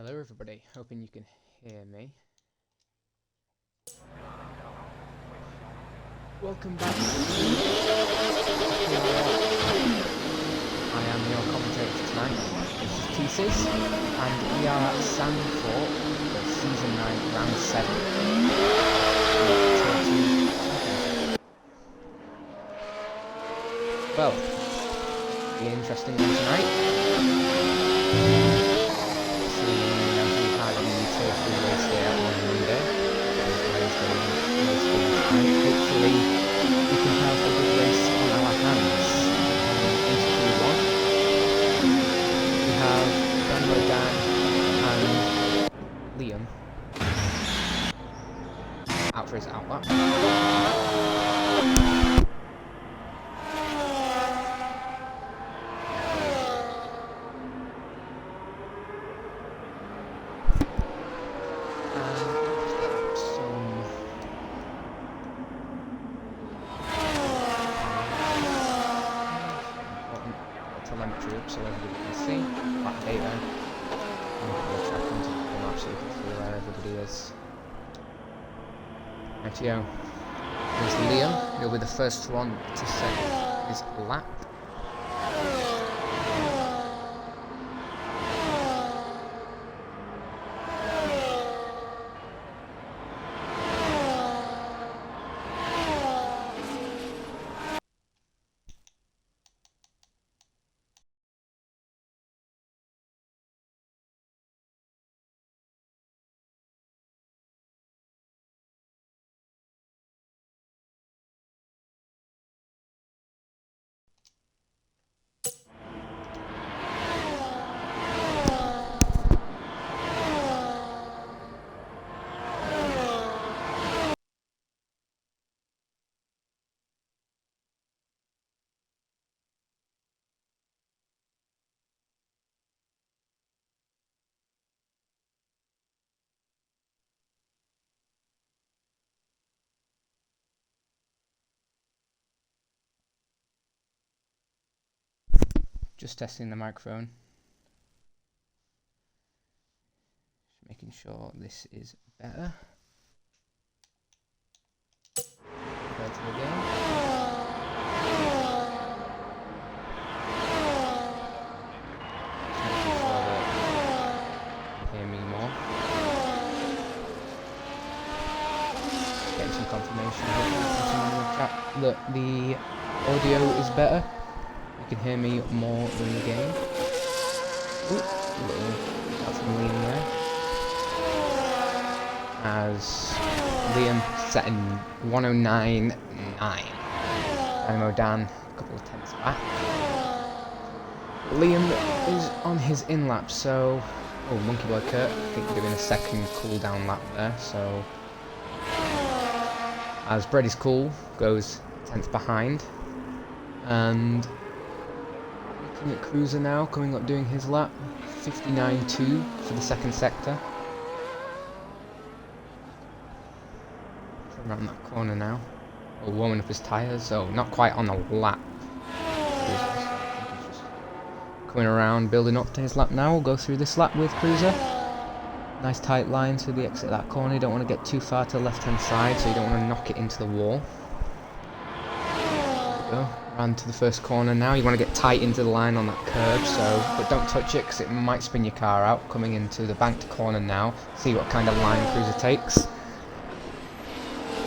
Hello everybody, hoping you can hear me. Welcome back to FPRL. I am your commentator tonight. This is Thesis, and we are at Zandvoort for Season 9, Round 7. Well, be an interesting one tonight. Hopefully we can have a good race on our hands. Into Q1 we have Dan and Liam out for his outlap. Telemetry up so everybody can see that data, and we'll track onto the map so you can see where everybody is. Rightio, here's Liam. He'll be the first one to set his lap. Just testing the microphone. Just making sure this is better. Go to the game. Just making sure that you can hear me more. Getting some confirmation in the chat that the audio is better. You can hear me more in the game. Ooh, got some lean there. As Liam setting 109.9. Dynamo Dan, a couple of tenths back. Liam is on his in lap, so. Oh, Monkey Boy Kurt, I think we're doing a second cooldown lap there, so. As Brady's Cool goes a tenth behind. And. Looking at Cruiser now, coming up doing his lap, 59.2 for the second sector. Around that corner now. Oh, warming up his tyres. Oh, not quite on the lap. Just coming around, building up to his lap now. We'll go through this lap with Cruiser. Nice tight line through the exit of that corner. You don't want to get too far to the left hand side, so you don't want to knock it into the wall. There we go. Round to the first corner now. You want to get tight into the line on that curb, but don't touch it because it might spin your car out. Coming into the banked corner now. See what kind of line Cruiser takes.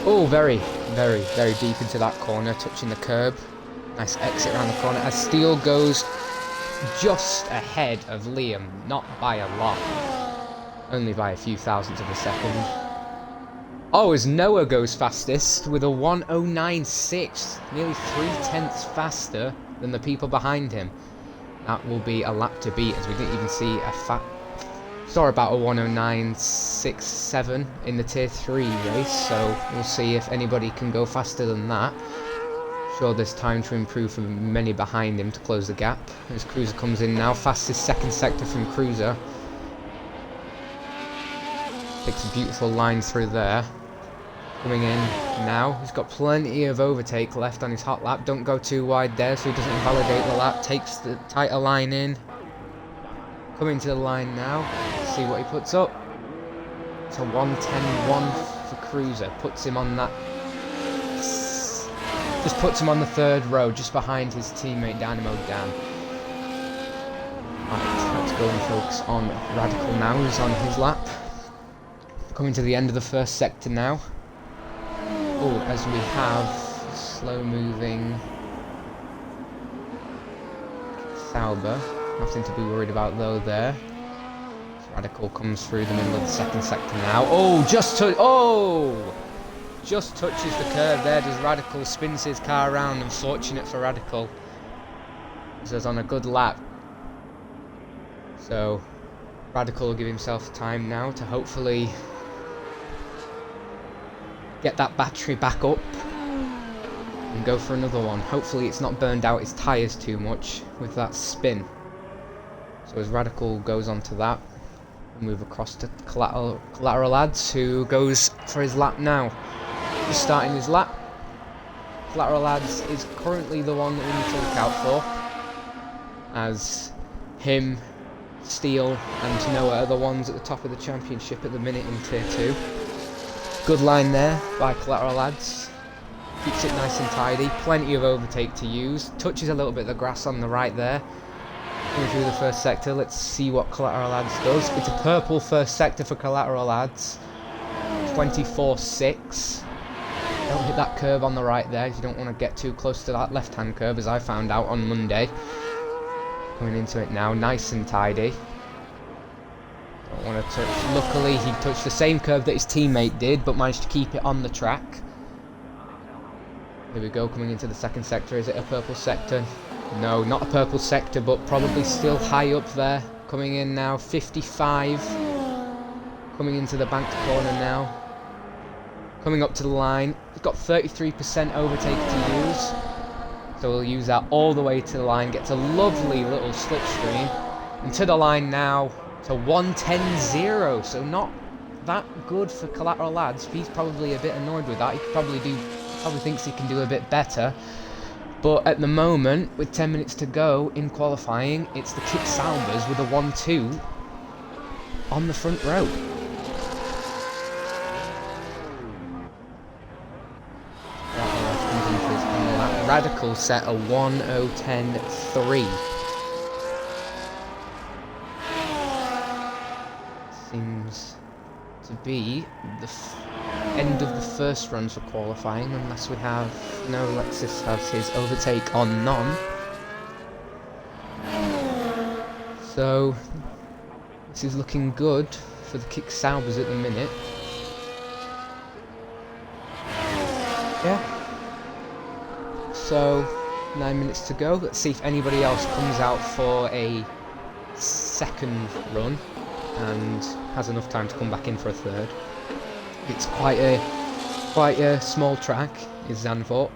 Oh, very, very, very deep into that corner, touching the curb. Nice exit around the corner as Steele goes just ahead of Liam, not by a lot. Only by a few thousandths of a second. Oh, as Noah goes fastest with a 109.6, nearly 3/10 faster than the people behind him. That will be a lap to beat, as we didn't even see saw about a 109.67 in the Tier 3 race, so we'll see if anybody can go faster than that. Sure, there's time to improve for many behind him to close the gap. As Cruiser comes in now, fastest second sector from Cruiser. Takes a beautiful line through there. Coming in now, he's got plenty of overtake left on his hot lap. Don't go too wide there so he doesn't invalidate the lap. Takes the tighter line in. Coming to the line now. see what he puts up. It's a 1:10.1 for Cruiser. Puts him on that. Just puts him on the third row, just behind his teammate Dynamo Dan. Right, let's go and focus on Radical now, who's on his lap. Coming to the end of the first sector now. Oh, as we have slow moving Sauber. Nothing to be worried about though there. Radical comes through the middle of the second sector now. Oh, just touches the curb there. Does Radical, spins his car around. Unfortunate for Radical. This is on a good lap. So Radical will give himself time now to hopefully get that battery back up and go for another one. Hopefully it's not burned out his tyres too much with that spin. So as Radical goes on to that, we'll move across to Collateral Lads, who goes for his lap now. Just starting his lap. Collateral Lads is currently the one that we need to look out for, as him, Steele and Noah are the ones at the top of the championship at the minute in Tier 2. Good line there by Collateral Lads. Keeps it nice and tidy. Plenty of overtake to use. Touches a little bit of the grass on the right there. Coming through the first sector, let's see what Collateral Lads does. It's a purple first sector for Collateral Lads. 24.6. Don't hit that curve on the right there. You don't want to get too close to that left-hand curve, as I found out on Monday. Coming into it now, nice and tidy. Don't want to touch. Luckily, he touched the same curve that his teammate did, but managed to keep it on the track. Here we go, coming into the second sector. Is it a purple sector? No, not a purple sector, but probably still high up there. Coming in now, 55. Coming into the banked corner now. Coming up to the line. He's got 33% overtake to use. So we'll use that all the way to the line. Gets a lovely little slipstream. And to the line now to 1:10.0. So not that good for Collateral Lads. He's probably a bit annoyed with that. He could probably thinks he can do a bit better. But at the moment, with 10 minutes to go in qualifying, it's the Kip Saubers with a 1-2 on the front row. Radical set a 1:0.10.3. Seems to be the end of the first run for qualifying, unless we have... No, Lexus has his overtake on none. So this is looking good for the Kick Saubers at the minute. Yeah. So 9 minutes to go. Let's see if anybody else comes out for a second run and has enough time to come back in for a third. It's quite a small track, is Zandvoort.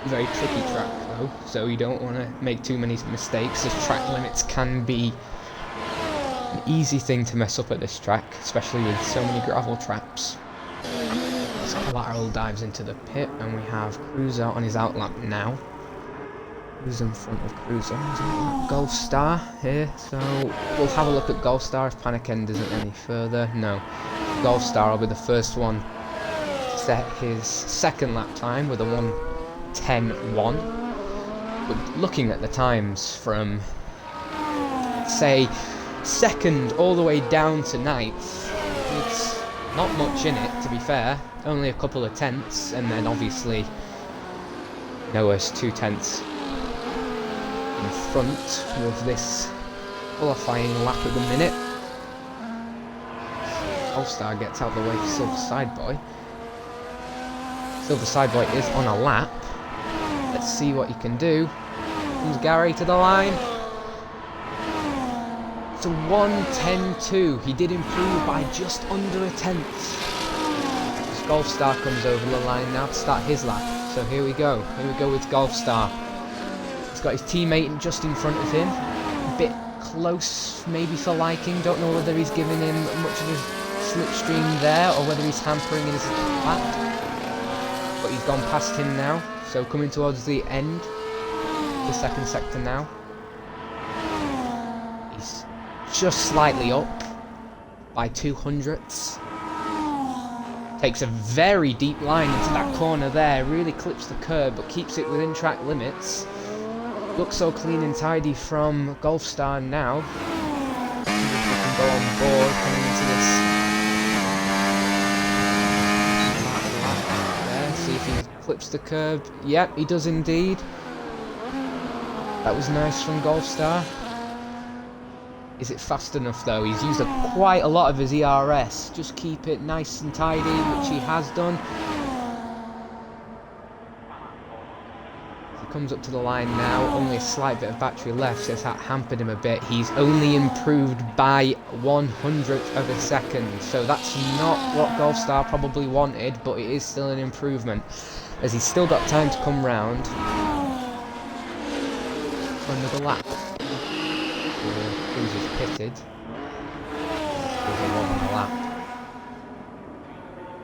Very tricky track though, so you don't want to make too many mistakes, as track limits can be an easy thing to mess up at this track, especially with so many gravel traps. So Collateral dives into the pit, and we have Cruiser on his outlap now. Who's in front of Cruiser? Golf Star here, so we'll have a look at Golf Star if Panic End isn't any further. No. Golf Star will be the first one to set his second lap time with a 1:10.1. But looking at the times from, say, second all the way down to ninth, it's not much in it, to be fair. Only a couple of tenths, and then obviously Noah's 2 tenths in front with this qualifying lap at the minute. All-Star gets out the way for Silver Sideboy. Silver Sideboy is on a lap. Let's see what he can do. Comes Gary to the line. It's a 1:10.2. He did improve by just under a tenth. This Golf Star comes over the line now to start his lap. So here we go. Here we go with Golf Star. He's got his teammate just in front of him. A bit close maybe for liking. Don't know whether he's giving him much of a slipstream there or whether he's hampering in his lap. But he's gone past him now. So coming towards the end of the second sector now. He's just slightly up. by 200ths. Takes a very deep line into that corner there, really clips the curb but keeps it within track limits. Looks so clean and tidy from Golfstar now. See if we can go on board coming into this there, see if he clips the curb. Yep, he does indeed. That was nice from Golfstar. Is it fast enough though? He's used quite a lot of his ERS. Just keep it nice and tidy, which he has done. He comes up to the line now. Only a slight bit of battery left, so that hampered him a bit. He's only improved by 1/100th of a second. So that's not what Golfstar probably wanted, but it is still an improvement. As he's still got time to come round for another lap. Cruiser's pitted. There's a one on the lap.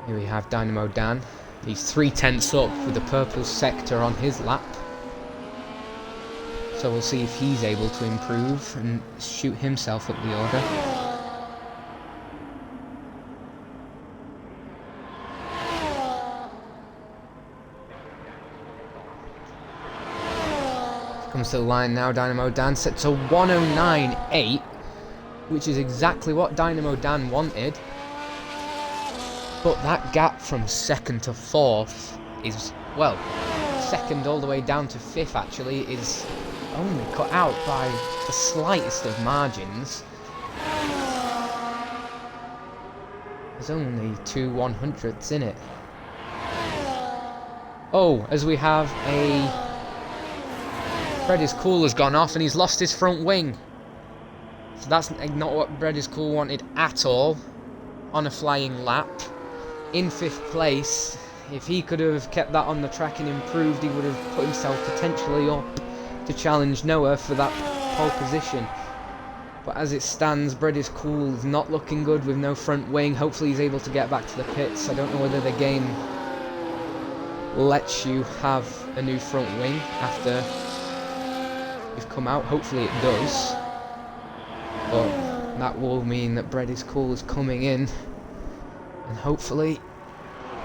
Here we have Dynamo Dan. He's 3/10 up with the purple sector on his lap. So we'll see if he's able to improve and shoot himself up the order. Comes to the line now, Dynamo Dan set to 109.8, which is exactly what Dynamo Dan wanted. But that gap from second to fourth is, well, second all the way down to fifth actually, is only cut out by the slightest of margins. There's only 2/100ths in it. Oh, as we have a... Bread is Cool has gone off and he's lost his front wing. So that's not what Bread is Cool wanted at all on a flying lap. In fifth place, if he could have kept that on the track and improved, he would have put himself potentially up to challenge Noah for that pole position. But as it stands, Bread is Cool is not looking good with no front wing. Hopefully he's able to get back to the pits. I don't know whether the game lets you have a new front wing after you've come out. Hopefully it does, but that will mean that Bread is Cool is coming in, and hopefully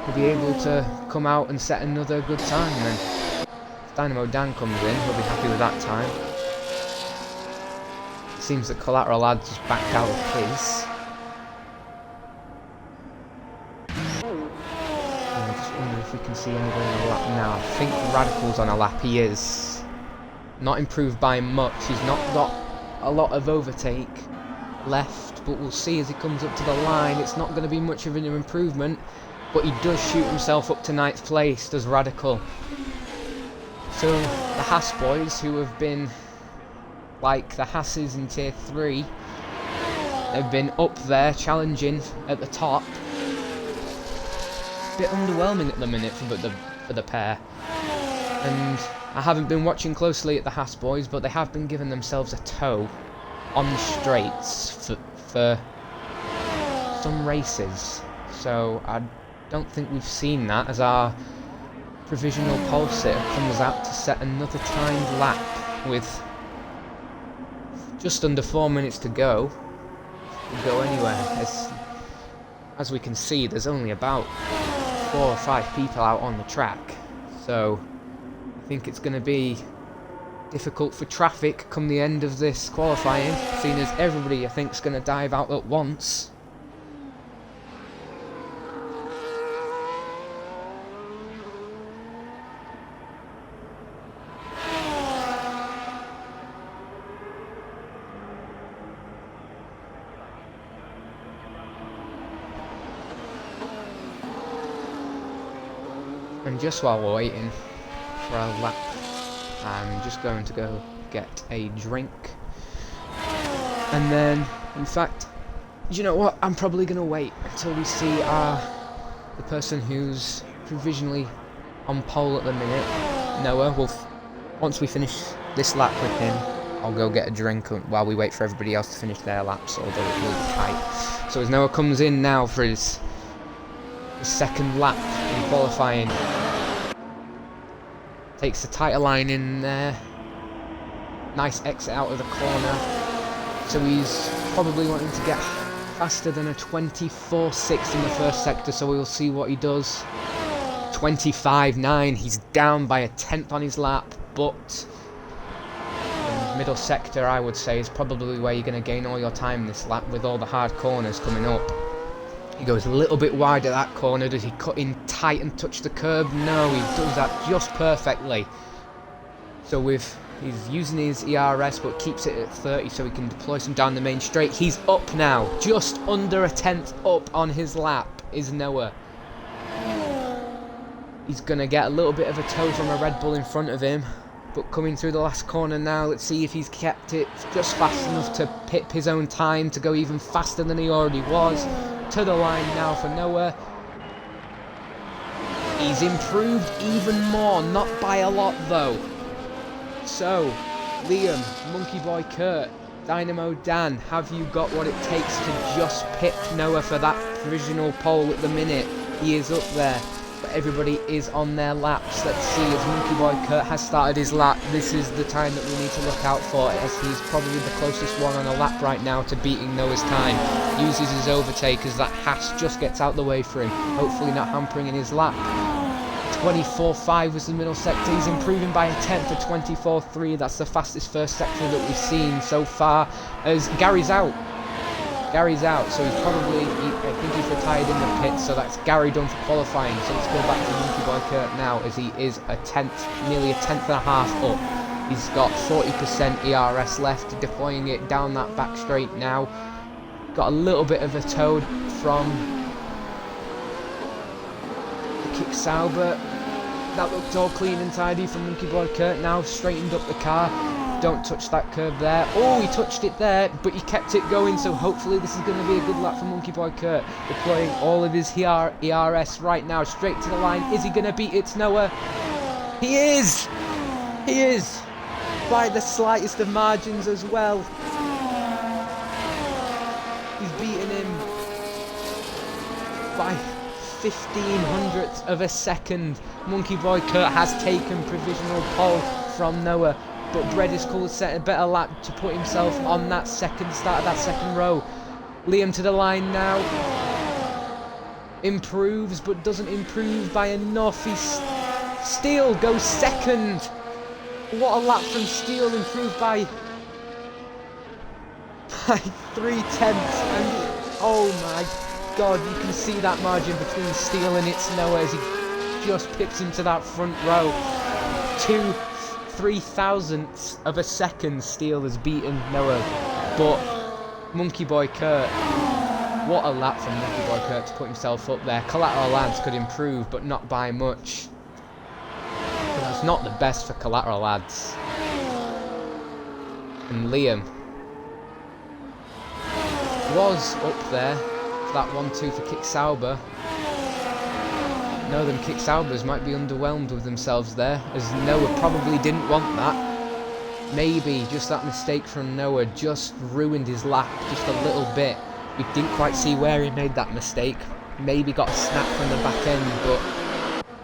he'll be able to come out and set another good time. Then if Dynamo Dan comes in, he'll be happy with that time. It seems that Collateral Lad just backed out of his. I just wonder if we can see anybody on a lap now. I think Radical's on a lap. He is. Not improved by much. He's not got a lot of overtake left, but we'll see as he comes up to the line. It's not going to be much of an improvement, but he does shoot himself up to 9th place, does Radical. So the Haas boys, who have been like the Haasses in Tier 3, they've been up there challenging at the top. A bit underwhelming at the minute for the pair. And I haven't been watching closely at the Haas boys, but they have been giving themselves a tow on the straights for some races. So I don't think we've seen that, as our provisional pole sitter comes out to set another timed lap with just under 4 minutes to go. Could go anywhere. As we can see, there's only about 4 or 5 people out on the track, so I think it's going to be difficult for traffic come the end of this qualifying, seeing as everybody I think is going to dive out at once. And just while we're waiting for our lap, I'm just going to go get a drink, and then, in fact, you know what, I'm probably going to wait until we see the person who's provisionally on pole at the minute, Noah. Once we finish this lap with him, I'll go get a drink while we wait for everybody else to finish their laps, although it will be tight. So as Noah comes in now for his second lap in qualifying, takes the tighter line in there, nice exit out of the corner, so he's probably wanting to get faster than a 24.6 in the first sector, so we'll see what he does. 25.9, he's down by a tenth on his lap, but the middle sector, I would say, is probably where you're going to gain all your time this lap with all the hard corners coming up. He goes a little bit wide at that corner. Does he cut in tight and touch the curb? No, he does that just perfectly. So he's using his ERS but keeps it at 30 so he can deploy some down the main straight. He's up now, just under a tenth up on his lap is Noah. He's going to get a little bit of a tow from a Red Bull in front of him. But coming through the last corner now, let's see if he's kept it just fast enough to pip his own time to go even faster than he already was. To the line now for Noah. He's improved even more, not by a lot though. So, Liam, Monkey Boy Kurt, Dynamo Dan, have you got what it takes to just pip Noah for that provisional pole at the minute? He is up there, but everybody is on their laps. Let's see, as Monkey Boy Kurt has started his lap, this is the time that we need to look out for, as he's probably the closest one on a lap right now to beating Noah's time. Uses his overtake as that Haas just gets out the way for him, hopefully not hampering in his lap. 24.5 was the middle sector. He's improving by a tenth to 24.3. That's the fastest first sector that we've seen so far. As Gary's out. Gary's out, so he's probably, I think he's retired in the pits, so that's Gary done for qualifying. So let's go back to Monkey Boy Kurt now, as he is a tenth, nearly a tenth and a half up. He's got 40% ERS left, deploying it down that back straight now. Got a little bit of a tow from the kick Sauber. That looked all clean and tidy from Monkey Boy Kurt. Now straightened up the car. Don't touch that curb there. Oh, he touched it there, but he kept it going, so hopefully this is going to be a good lap for Monkey Boy Kurt. Deploying all of his ERS right now, straight to the line. Is he going to beat it, Noah? He is! He is! By the slightest of margins as well. He's beaten him by 0.15 of a second. Monkey Boy Kurt has taken provisional pole from Noah, but Bredis could have set a better lap to put himself on that second start of that second row. Liam to the line now. Improves, but doesn't improve by enough. Steele goes second. What a lap from Steele, improved by 3/10. And oh my god, you can see that margin between Steele and it's Noah as he just pips into that front row. 2/3000ths of a second Steele has beaten Noah, but Monkey Boy Kurt, what a lap from Monkey Boy Kurt to put himself up there. Collateral Lads could improve, but not by much. But that's not the best for Collateral Lads. And Liam was up there for that 1-2 for Kick Sauber. No, them Kick Saubers might be underwhelmed with themselves there, as Noah probably didn't want that. Maybe just that mistake from Noah just ruined his lap just a little bit. We didn't quite see where he made that mistake. Maybe got a snap from the back end, but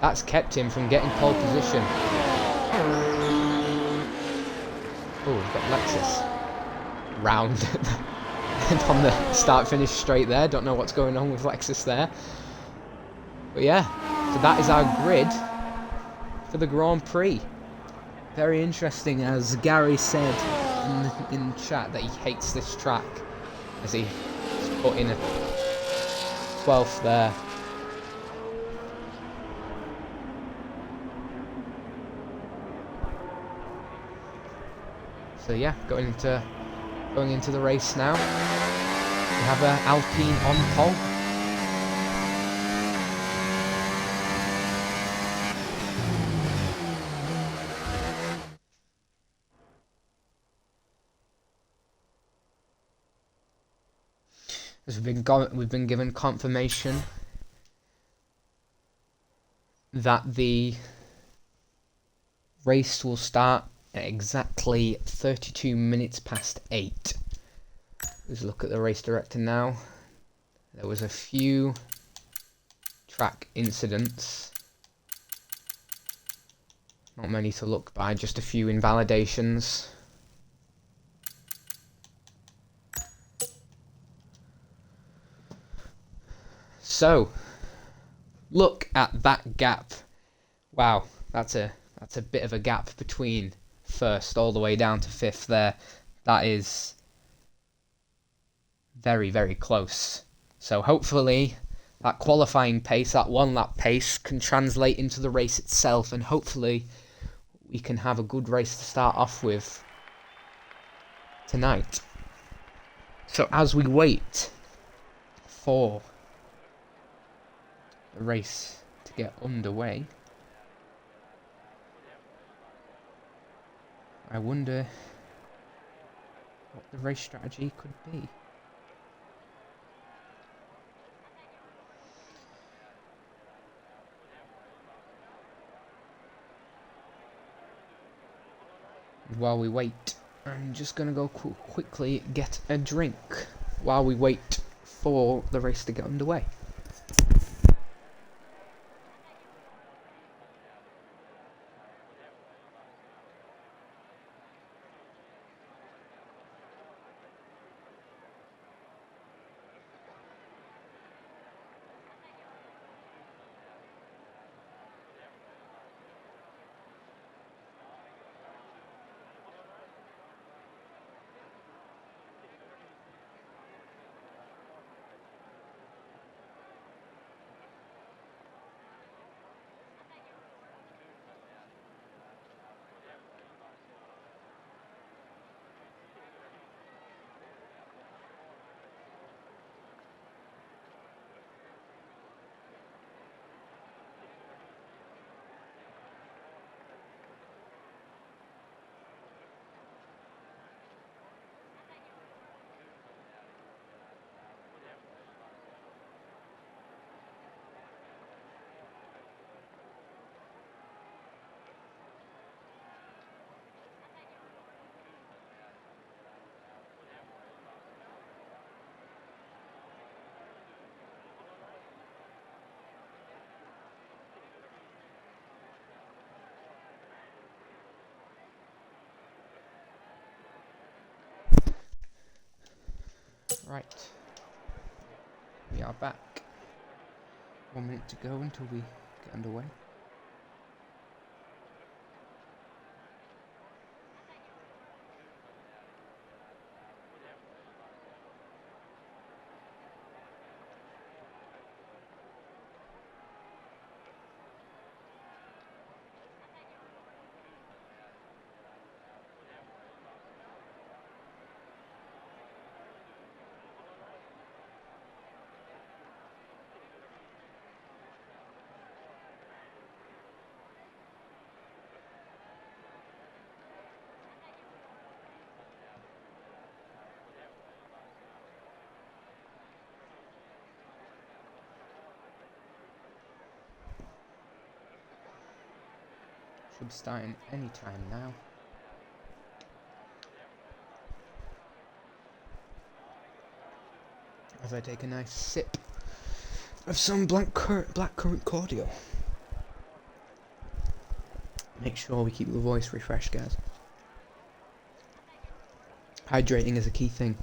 that's kept him from getting pole position. Oh, we've got Lexus round on the start-finish straight there. Don't know what's going on with Lexus there. But yeah, so that is our grid for the Grand Prix. Very interesting, as Gary said in chat that he hates this track, as he put in a 12th there. So yeah, going into the race now. We have Alpine on pole. As we've been given confirmation that the race will start at exactly 32 minutes past 8. Let's look at the race director now. There was a few track incidents. Not many to look by, just a few So, look at that gap. Wow, that's a bit of a gap between first all the way down to fifth there. That is very, very close. So hopefully that qualifying pace, that 1 lap pace, can translate into the race itself, and hopefully we can have a good race to start off with tonight. So as we wait for the race to get underway, I wonder what the race strategy could be. While we wait, I'm just going to go quickly get a drink while we wait for the race to get underway. Right, we are back. 1 minute to go until we get underway. Should be starting any time now. As I take a nice sip of some blackcurrant cordial. Make sure we keep the voice refreshed, guys. Hydrating is a key thing.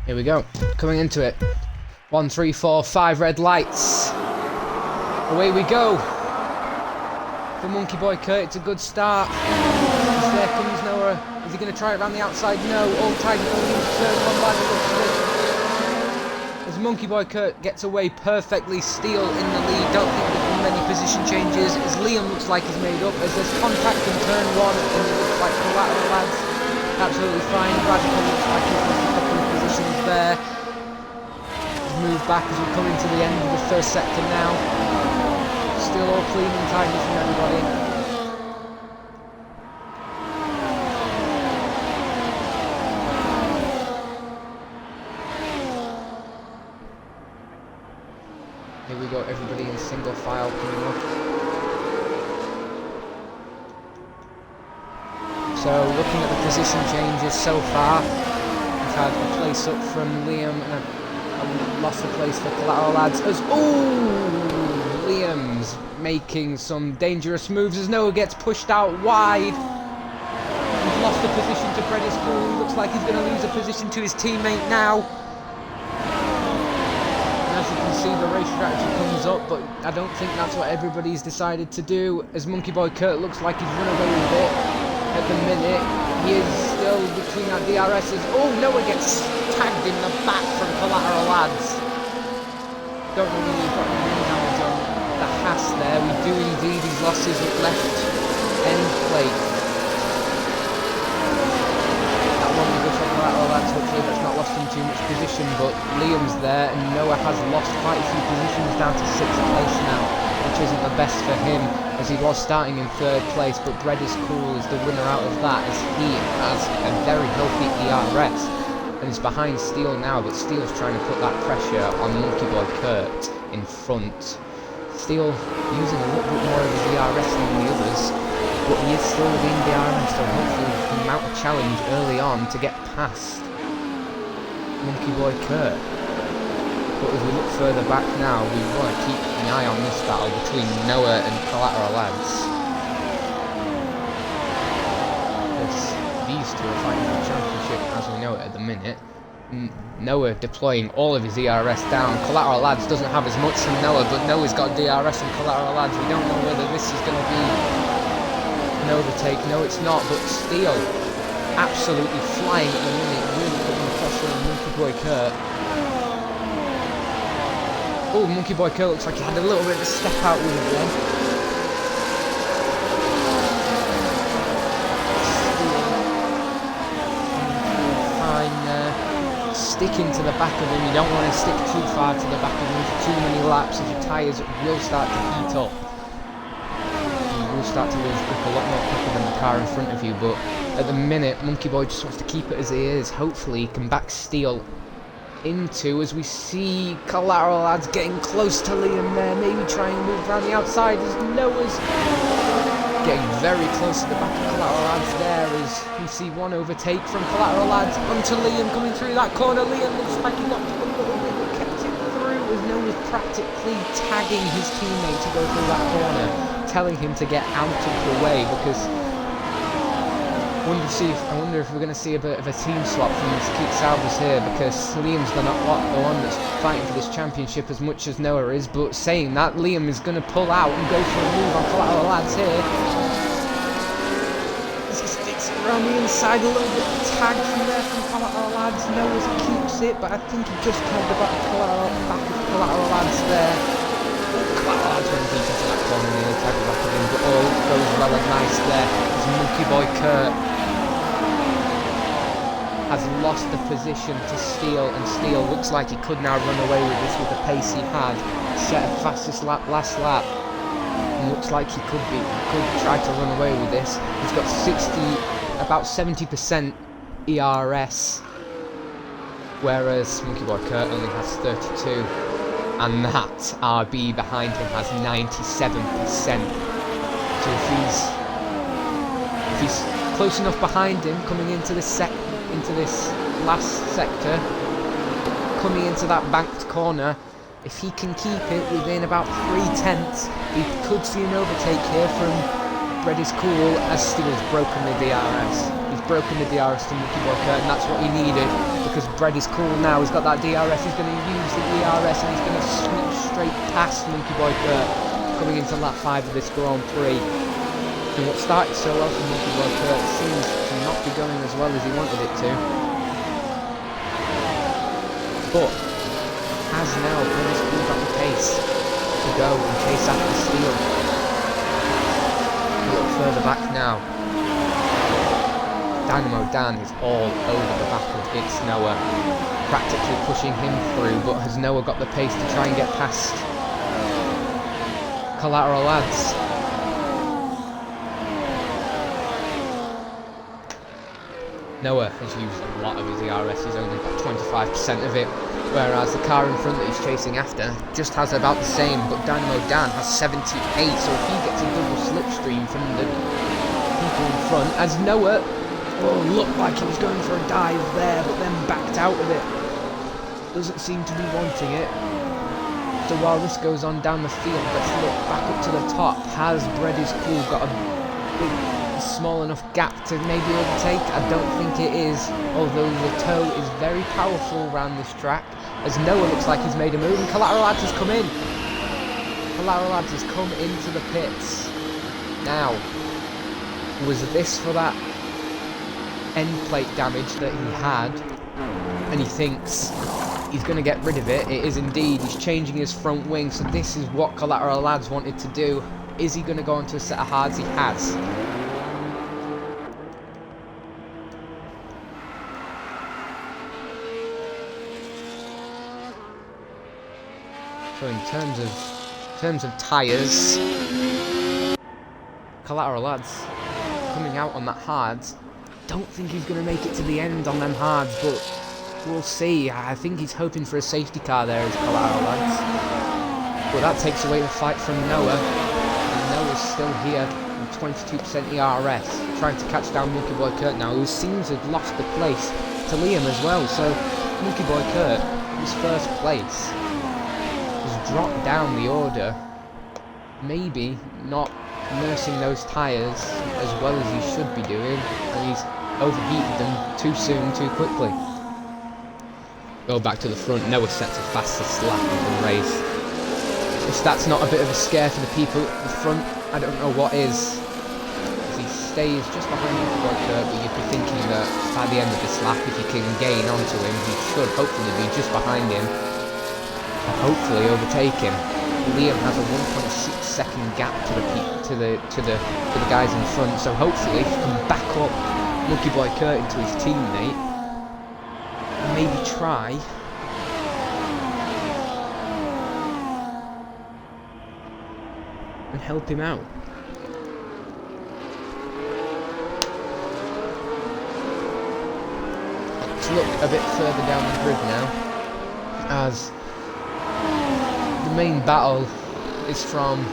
Here we go, coming into it. 1, 3, 4, 5 red lights. Away we go. For Monkey Boy Kurt, it's a good start. There comes Noah. Is he going to try it around the outside? No. All tied going into turn 1 by the looks of it. As Monkey Boy Kurt gets away perfectly, Steele in the lead. Don't think there's many position changes. As Liam looks like he's made up. As there's contact in turn 1, and it looks like the lateral lads absolutely fine. Radical looks like he's lost a couple of positions there. Move back as we come into the end of the first sector now. Still all clean and tidy from everybody. Here we go, everybody in single file coming up. So looking at the position changes so far, had a place up from Liam and a loss of place for Collateral Lads as Liam's making some dangerous moves as Noah gets pushed out wide. He's lost the position to Freddy's Cool. He looks like he's going to lose a position to his teammate now. And as you can see, the race strategy comes up, but I don't think that's what everybody's decided to do, as Monkey Boy Kurt looks like he's run away with it at the minute. He is still between that DRS as Noah gets tagged in the back from Collateral Lads. Don't know whether he's got any damage on the Haas there. We do indeed, he's lost his left end plate. That one we go for Collateral Lads, hopefully that's not lost him too much position, but Liam's there and Noah has lost quite a few positions down to 6th place now, which isn't the best for him as he was starting in 3rd place, but Bread is Cool is the winner out of that as he has a very healthy ERS and is behind Steel now, but Steel's trying to put that pressure on Monkey Boy Kurt in front. Steel using a little bit more of his ERS than the others, but he is still within the RS, so hopefully he can mount a challenge early on to get past Monkey Boy Kurt. But as we look further back now, we want to keep an eye on this battle between Noah and Collateral Lads. These two are fighting for the championship as we know it at the minute. Noah deploying all of his ERS down. Collateral Lads doesn't have as much from Noah, but Noah's got DRS and Collateral Lads. We don't know whether this is going to be an overtake. No, it's not, but Steel absolutely flying at the minute, really putting the pressure on Monkey Boy Kurt. Monkey Boy Kurt looks like he had a little bit of a step out with it then. Sticking to the back of him, you don't want to stick too far to the back of him for too many laps as your tyres will start to heat up. You will start to lose grip a lot more quicker than the car in front of you, but at the minute Monkey Boy just wants to keep it as he is. Hopefully he can back Steel into as we see Collateral Lads getting close to Liam there, maybe try and move around the outside as Noah's getting very close to the back of Collateral Lads there as we see one overtake from Collateral Lads onto Liam coming through that corner. Liam looks like he knocked it a little bit but kept it through as Noah's practically tagging his teammate to go through that corner, telling him to get out of the way because I wonder if we're going to see a bit of a team swap from Keith Salvers here, because Liam's the one that's fighting for this championship as much as Noah is, but saying that, Liam is going to pull out and go for a move on Collateral Lads here. As he sticks it around the inside a little bit, tag from there from Collateral Lads. Noah keeps it, but I think he just tagged the back of Collateral Lads there. Collateral Lads went deep into that corner and nearly tagged the back of him, but all goes well and nice there as Monkey Boy Kurt has lost the position to Steel, and Steel looks like he could now run away with this with the pace he had. Set a fastest lap last lap. And looks like he could try to run away with this. He's got about 70% ERS, whereas Monkey Boy Kurt only has 32, and that RB behind him has 97%. So if he's close enough behind him coming into this last sector, coming into that banked corner, if he can keep it within about 3/10, we could see an overtake here from Bread is Cool as Steel's broken the DRS. He's broken the DRS to Monkey Boy Kurt, and that's what he needed, because Bread is Cool now. He's got that DRS, he's going to use the DRS and he's going to sweep straight past Monkey Boy Kurt coming into lap 5 of this Grand Prix. And what started so well for Monkey Boy Kurt seems to not be going as well as he wanted it to. But has now Bread is Cool got the pace to go and chase after Steel. A little further back now. Dynamo Dan is all over the back of It's Noah, practically pushing him through, but has Noah got the pace to try and get past Collateral Lads? Noah has used a lot of his ERS, he's only got 25% of it, whereas the car in front that he's chasing after just has about the same, but Dynamo Dan has 78, so if he gets a double slipstream from the people in front, as Noah Oh, looked like he was going for a dive there, but then backed out of it. Doesn't seem to be wanting it. So while this goes on down the field, let's look back up to the top. Has Bread is Cool got a big, small enough gap to maybe overtake? I don't think it is, although the toe is very powerful around this track. As Noah looks like he's made a move, and Collateral Lads has come in. Collateral Lads has come into the pits. Now, was this for that end plate damage that he had? And he thinks he's going to get rid of it. It is indeed. He's changing his front wing, so this is what Collateral Lads wanted to do. Is he going to go into a set of hards? He has. So in terms of tyres, Collateral Lads coming out on that hards. Don't think he's going to make it to the end on them hards, but we'll see. I think he's hoping for a safety car there as Collateral Lads. But that takes away the fight from Noah. And Noah's still here with 22% ERS, trying to catch down Monkey Boy Kurt now, who seems to have lost the place to Liam as well. So Monkey Boy Kurt, his first place, has dropped down the order. Maybe not nursing those tyres as well as he should be doing, and he's overheated them too soon, too quickly. Go back to the front. Noah sets the fastest lap of the race. If that's not a bit of a scare for the people at the front, I don't know what is. As he stays just behind Monkey Boy Kurt, but you'd be thinking that by the end of this lap, if you can gain onto him, he should hopefully be just behind him and hopefully overtake him. Liam has a 1.6 second gap to the guys in front, so hopefully he can back up Monkey Boy Kurt into his teammate and maybe try and help him out. Let's look a bit further down the grid now, as the main battle is from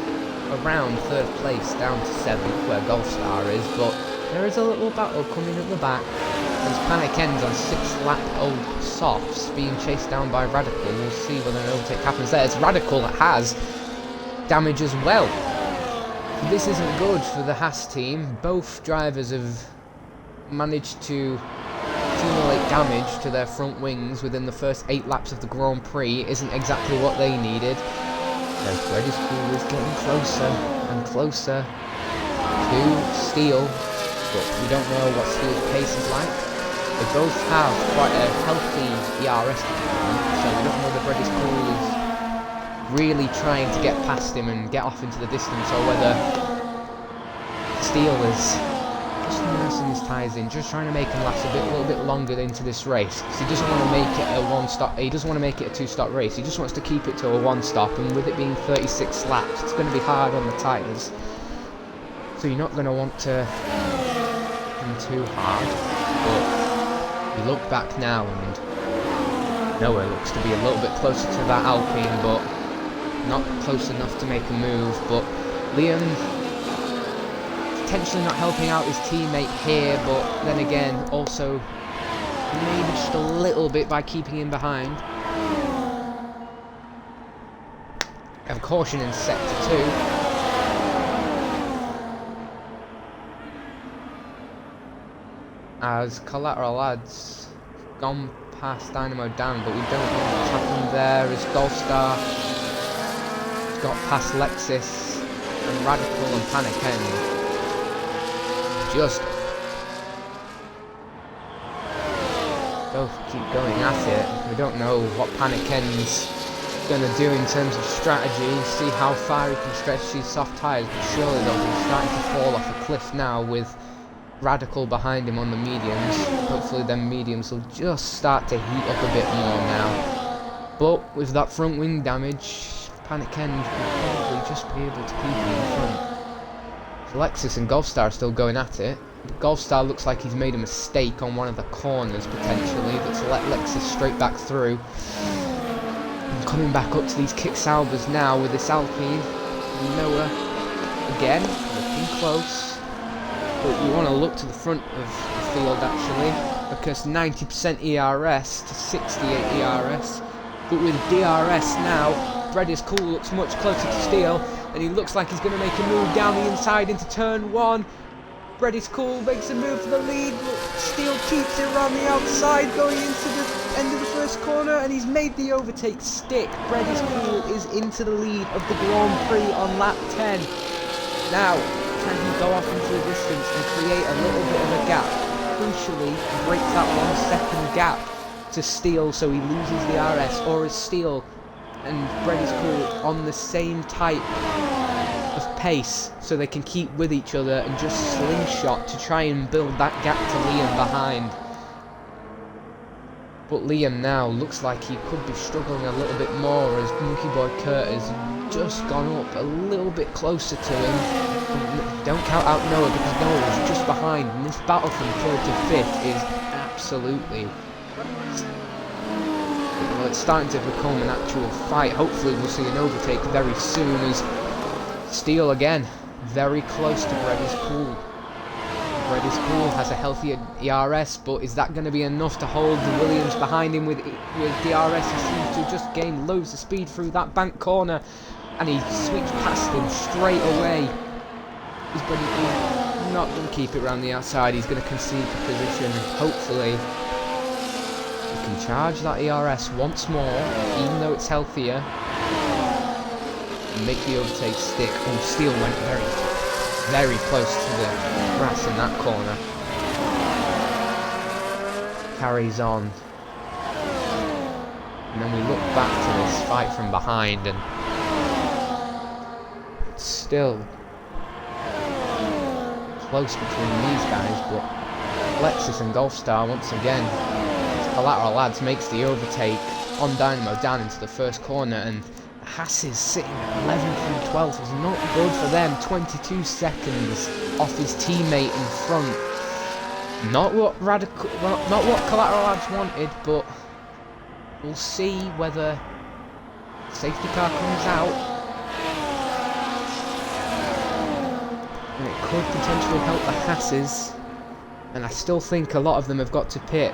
around 3rd place down to 7th, where Golfstar is, but there is a little battle coming at the back. As Panic ends on 6th lap old softs, being chased down by Radical. We'll see whether an overtake happens there. It's Radical that has damage as well. This isn't good for the Haas team. Both drivers have managed to accumulate damage to their front wings within the first 8 laps of the Grand Prix. Isn't exactly what they needed. Bread is Cool is getting closer and closer to Steel, but we don't know what Steel's pace is like. They both have quite a healthy ERS department, so we don't know whether Bread is Cool is really trying to get past him and get off into the distance, or whether Steel is just nursing his tyres in, just trying to make him last a little bit longer into this race. Because he doesn't want to make it a one-stop. He doesn't want to make it a 2-stop race. He just wants to keep it to a 1-stop. And with it being 36 laps, it's going to be hard on the tyres. So you're not going to want to him too hard. But you look back now, and Noah looks to be a little bit closer to that Alpine, but not close enough to make a move. But Liam potentially not helping out his teammate here, but then again also maybe just a little bit by keeping him behind. Have caution in sector 2. As Collateral Lads gone past Dynamo Dan, but we don't know what's happened there as Golfstar got past Lexus and Radical and Panic End. Just both keep going at it. We don't know what Panic End's going to do in terms of strategy, see how far he can stretch these soft tyres, but surely they'll be starting to fall off a cliff now with Radical behind him on the mediums. Hopefully them mediums will just start to heat up a bit more now. But with that front wing damage, Panic End will probably just be able to keep him in front. Lexus and Golfstar are still going at it. Golfstar looks like he's made a mistake on one of the corners, potentially, that's let Lexus straight back through. And coming back up to these kick salvers now with this Alpine. Noah, again, looking close. But you want to look to the front of the field actually, because 90% ERS to 68 ERS. But with DRS now, Bread is Cool looks much closer to Steele, and he looks like he's going to make a move down the inside into turn 1. Bread is Cool makes a move for the lead, but Steele keeps it around the outside going into the end of the first corner, and he's made the overtake stick. Bread is Cool is into the lead of the Grand Prix on lap 10. Now, can he go off into the distance and create a little bit of a gap? Crucially, break that 1 second gap to Steele so he loses the RS, or is Steele and Bread is Cool on the same type of pace so they can keep with each other and just slingshot to try and build that gap to Liam behind. But Liam now looks like he could be struggling a little bit more as Monkey Boy Kurt has just gone up a little bit closer to him. Don't count out Noah because Noah was just behind, and this battle from 3rd to 5th is absolutely... Well, it's starting to become an actual fight. Hopefully we'll see an overtake very soon as Steele again, very close to Bread is Cool. Bread is Cool has a healthier ERS, but is that going to be enough to hold the Williams behind him with DRS? He seems to just gain loads of speed through that bank corner, and he sweeps past him straight away. Is Bread is Cool not going to keep it around the outside? He's going to concede the position, and hopefully he can charge that ERS once more, even though it's healthier, and make the overtake stick. Oh, Steele went very close to the grass in that corner. Carries on. And then we look back to this fight from behind, and it's still close between these guys, but Lexus and Golfstar once again, Collateral Lads makes the overtake on Dynamo down into the first corner, and Haas is sitting at 11th and 12th is not good for them. 22 seconds off his teammate in front. Not what Collateral Lads wanted, but we'll see whether the safety car comes out, and it could potentially help the Hasses. And I still think a lot of them have got to pit.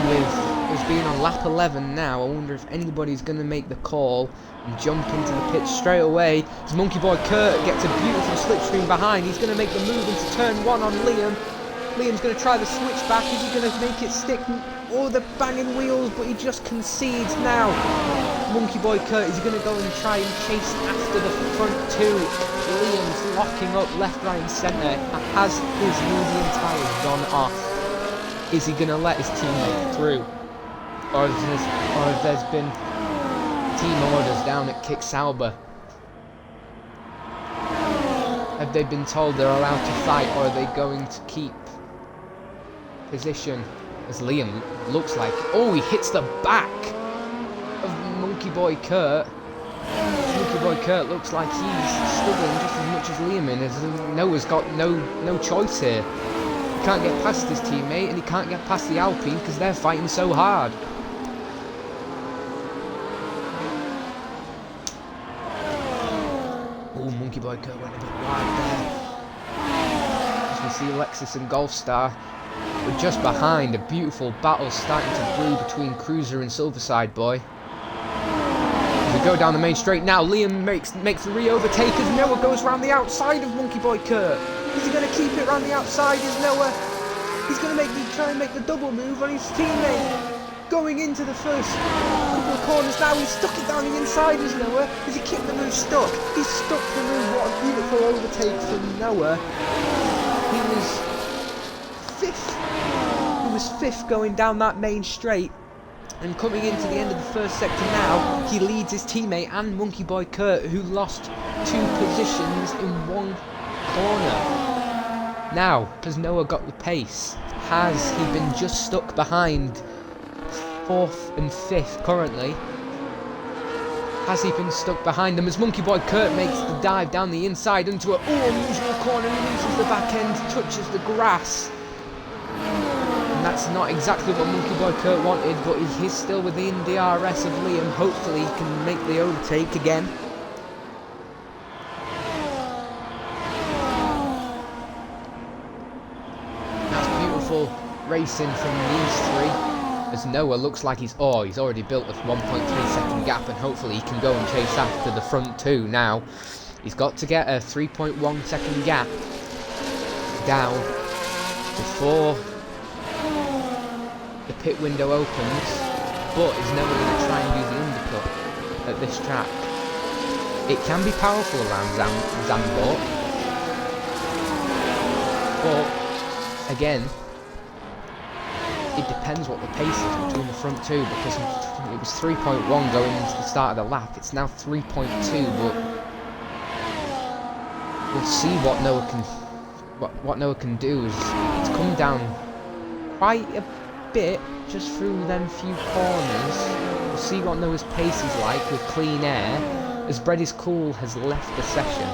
With us being on lap 11 now, I wonder if anybody's going to make the call and jump into the pit straight away. As Monkey Boy Kurt gets a beautiful slipstream behind, he's going to make the move into turn 1 on Liam. Liam's going to try the switch back. Is he going to make it stick? Oh, the banging wheels, but he just concedes now. Monkey Boy Kurt, is he going to go and try and chase after the front two? Liam's locking up left, right and centre. Has his medium tyres gone off? Is he going to let his teammate through? Or have there's been team orders down at Kick Sauber? Have they been told they're allowed to fight, or are they going to keep position? As Liam looks like... Oh, he hits the back of Monkey Boy Kurt. Monkey Boy Kurt looks like he's struggling just as much as Liam is. As Noah's got no choice here. He can't get past his teammate, and he can't get past the Alpine because they're fighting so hard. Oh, Monkey Boy Kurt went a bit wide there. As we see Lexus and Golfstar, we're just behind. A beautiful battle starting to brew between Cruiser and Silverside Boy. As we go down the main straight now, Liam makes the re-overtake as Noah goes around the outside of Monkey Boy Kurt. Is he going to keep it around the outside? Is Noah? He's going to try and make the double move on his teammate. Going into the first couple of corners now, he's stuck it down the inside as Noah. Has he kicked the move stuck? He's stuck the move. What a beautiful overtake from Noah. He was fifth. He was fifth going down that main straight. And coming into the end of the first sector now, he leads his teammate and Monkey Boy Kurt, who lost 2 positions in 1 corner. Now, has Noah got the pace? Has he been just stuck behind 4th and 5th currently? Has he been stuck behind them as Monkey Boy Kurt makes the dive down the inside into an unusual corner? He loses the back end, touches the grass. And that's not exactly what Monkey Boy Kurt wanted, but he is still within DRS of Liam. Hopefully he can make the overtake again. racing from these three. As Noah looks like he's already built a 1.3 second gap, and hopefully he can go and chase after the front two now. He's got to get a 3.1 second gap down before the pit window opens, but he's never going to try and do the undercut at this track. It can be powerful around Zandvoort, but again, it depends what the pace is between the front two, because it was 3.1 going into the start of the lap. It's now 3.2, but we'll see what Noah can do. It's come down quite a bit just through them few corners. We'll see what Noah's pace is like with clean air, as Bread is Cool has left the session.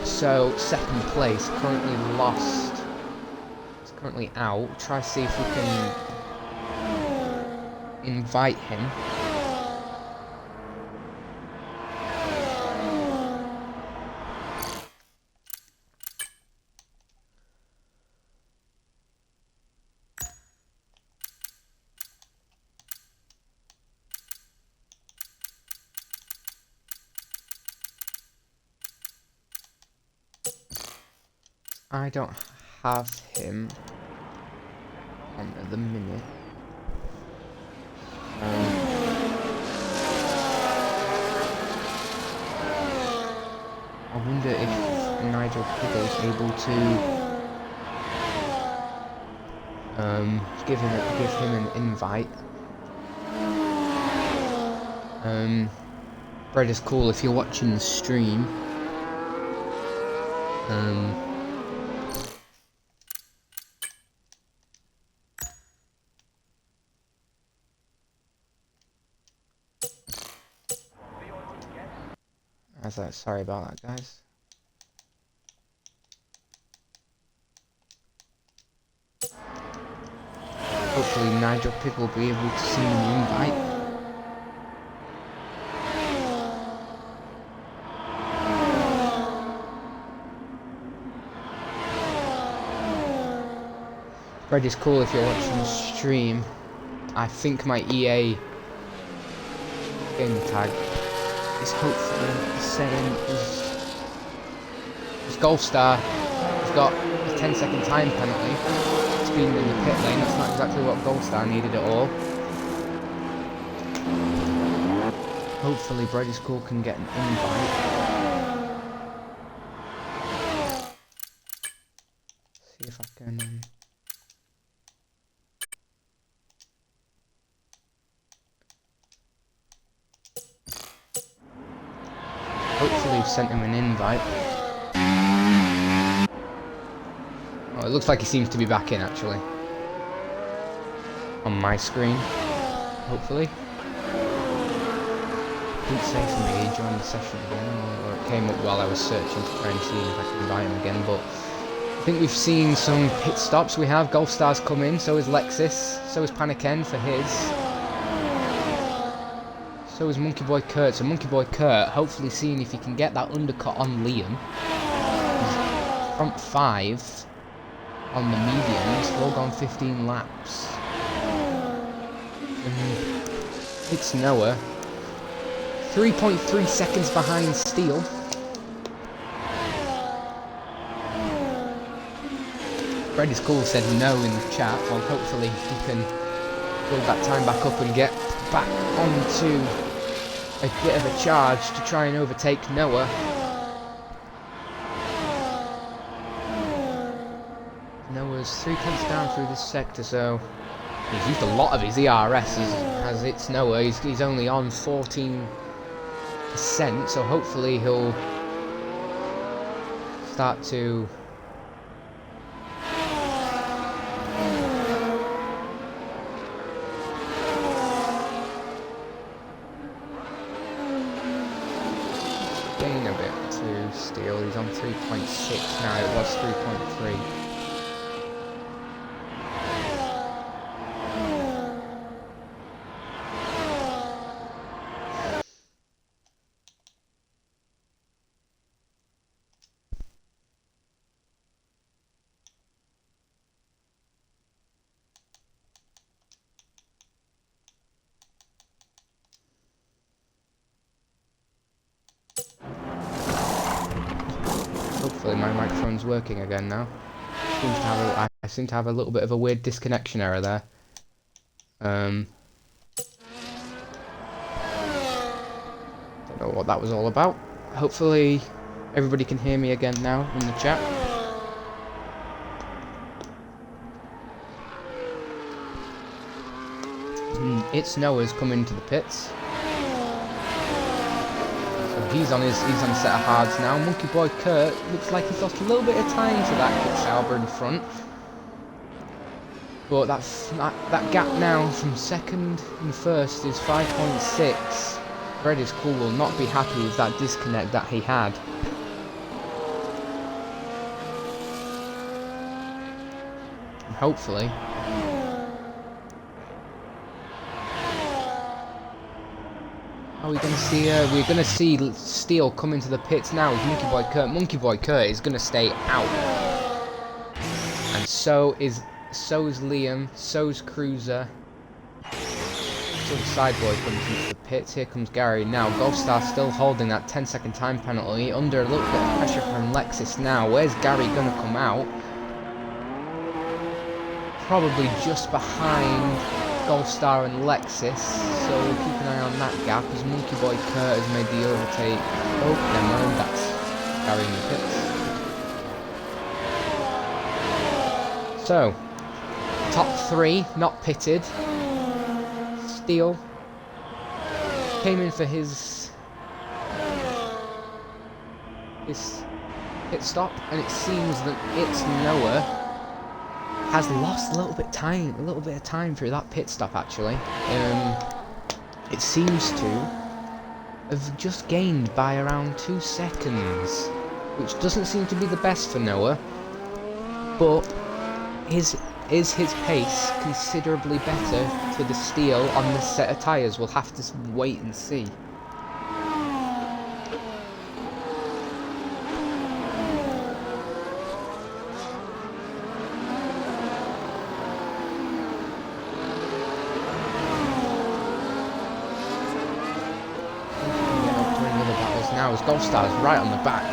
So second place, currently lost. It's currently out. Try to see if we can invite him. I don't have him on at the minute. I wonder if Nigel Pickle is able to give him an invite. Bread is Cool, if you're watching the stream. Sorry about that, guys. Hopefully Nigel Pig will be able to see the invite. Bread is Cool, if you're watching the stream. I think my EA game tag is hopefully the same as Golfstar. He's got a 10-second time penalty. It's been in the pit lane. That's not exactly what Golfstar needed at all. Hopefully Bread is Cool can get an invite. See if I can... Hopefully we've sent him an invite. Oh, it looks like he seems to be back in, actually. On my screen. Hopefully. It didn't say for me he joined the session again, or it came up while I was searching to try and see if I can invite him again, but I think we've seen some pit stops. We have Golfstar's come in, so is Lexus, so is Paniken for his. So is Monkey Boy Kurt. So Monkey Boy Kurt, hopefully seeing if he can get that undercut on Liam. He's front 5 on the mediums. We've all gone 15 laps. It's Noah. 3.3 seconds behind Steele. Bread is Cool said no in the chat. Well, hopefully he can build that time back up and get back onto a bit of a charge to try and overtake Noah. Noah's 3 tenths down through this sector, so he's used a lot of his ERS as it's Noah. He's only on 14%, so hopefully he'll start to gain a bit to Steele. He's on 3.6 now, it was 3.3. Hopefully my microphone's working again now. I seem to have a little bit of a weird disconnection error there. Don't know what that was all about. Hopefully everybody can hear me again now in the chat. It's Noah's coming to the pits. So he's on a set of hards now. Monkey Boy Kurt looks like he's lost a little bit of time to that Quicksilver in front. But that gap now from second and first is 5.6. Red is Cool will not be happy with that disconnect that he had. And hopefully we're going to see Steel come into the pits now with Monkey Boy Kurt. Monkey Boy Kurt is going to stay out. And so is Liam, so's Cruiser. So the side boy comes into the pits. Here comes Gary. Now Goldstar still holding that 10-second time penalty under a little bit of pressure from Lexus now. Where's Gary going to come out? Probably just behind Goldstar and Lexus, so we'll keep an eye on that gap as Monkey Boy Kurt has made the overtake. Oh, never mind, that's Gary in the pits. So, top three, not pitted. Steele came in for his pit stop, and it seems that it's Noah has lost a little bit of time through that pit stop actually. It seems to have just gained by around 2 seconds, which doesn't seem to be the best for Noah, but is his pace considerably better to the Steel on this set of tyres? We'll have to wait and see. Now as Goldstar's right on the back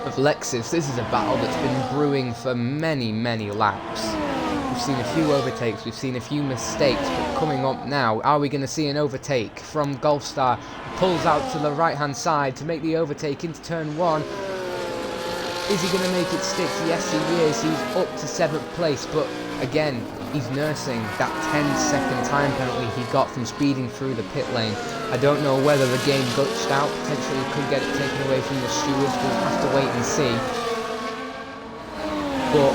of Lexus. This is a battle that's been brewing for many laps. We've seen a few overtakes, we've seen a few mistakes, but coming up now, are we going to see an overtake from Goldstar? Pulls out to the right hand side to make the overtake into turn 1. Is he going to make it stick? Yes he is. He's up to 7th place, but again he's nursing that 10-second time penalty he got from speeding through the pit lane. I don't know whether the game glitched out, potentially could get it taken away from the stewards, we'll have to wait and see. But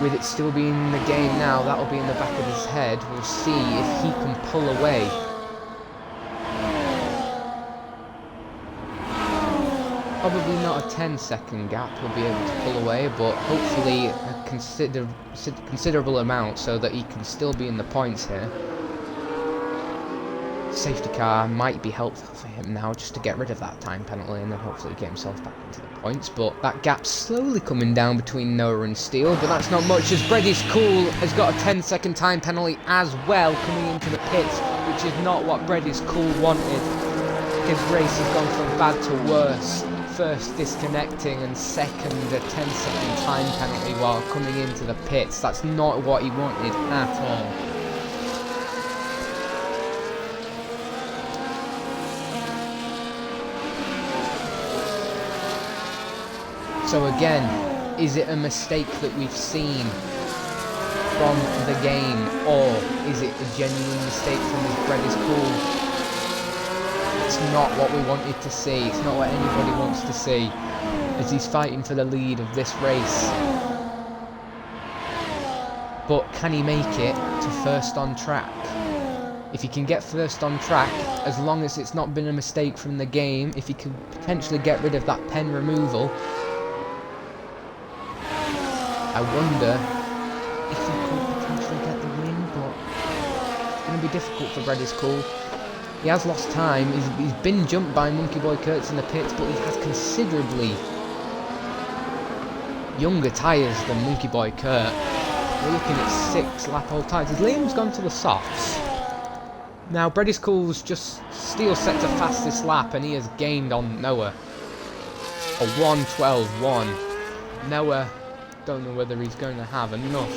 with it still being in the game now, that'll be in the back of his head, we'll see if he can pull away. Probably not a 10-second gap he'll be able to pull away, but hopefully a considerable amount so that he can still be in the points here. Safety car might be helpful for him now just to get rid of that time penalty and then hopefully get himself back into the points, but that gap's slowly coming down between Noah and Steel, but that's not much as Bredy's Cool has got a 10-second time penalty as well coming into the pits, which is not what Bredy's Cool wanted. His race has gone from bad to worse. First disconnecting and second a 10-second time penalty while coming into the pits. That's not what he wanted at all. So again, is it a mistake that we've seen from the game, or is it a genuine mistake from his Bredy's Cool? It's not what we wanted to see, it's not what anybody wants to see, as he's fighting for the lead of this race. But can he make it to first on track? If he can get first on track, as long as it's not been a mistake from the game, if he can potentially get rid of that pen removal, I wonder if he could potentially get the win, but it's going to be difficult for Bredy's Cool. He has lost time, he's been jumped by Monkey Boy Kurtz in the pits, but he has considerably younger tyres than Monkey Boy Kurt. We're looking at 6 lap old tyres. As Liam's gone to the softs. Now Bredy's Cool's just Steel set to fastest lap and he has gained on Noah. A 1:12.1. Noah, don't know whether he's going to have enough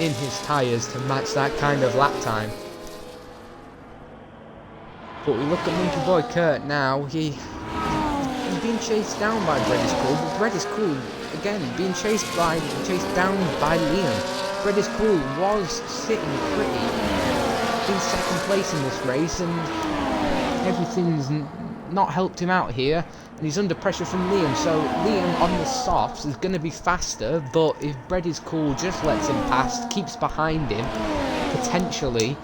in his tyres to match that kind of lap time. But we look at Monkey Boy Kurt now. He's being chased down by Bread is Cool, but Bread is Cool again being chased down by Liam. Bread is Cool was sitting pretty in second place in this race, and everything's not helped him out here, and he's under pressure from Liam. So Liam on the softs is going to be faster, but if Bread is Cool just lets him pass, keeps behind him, potentially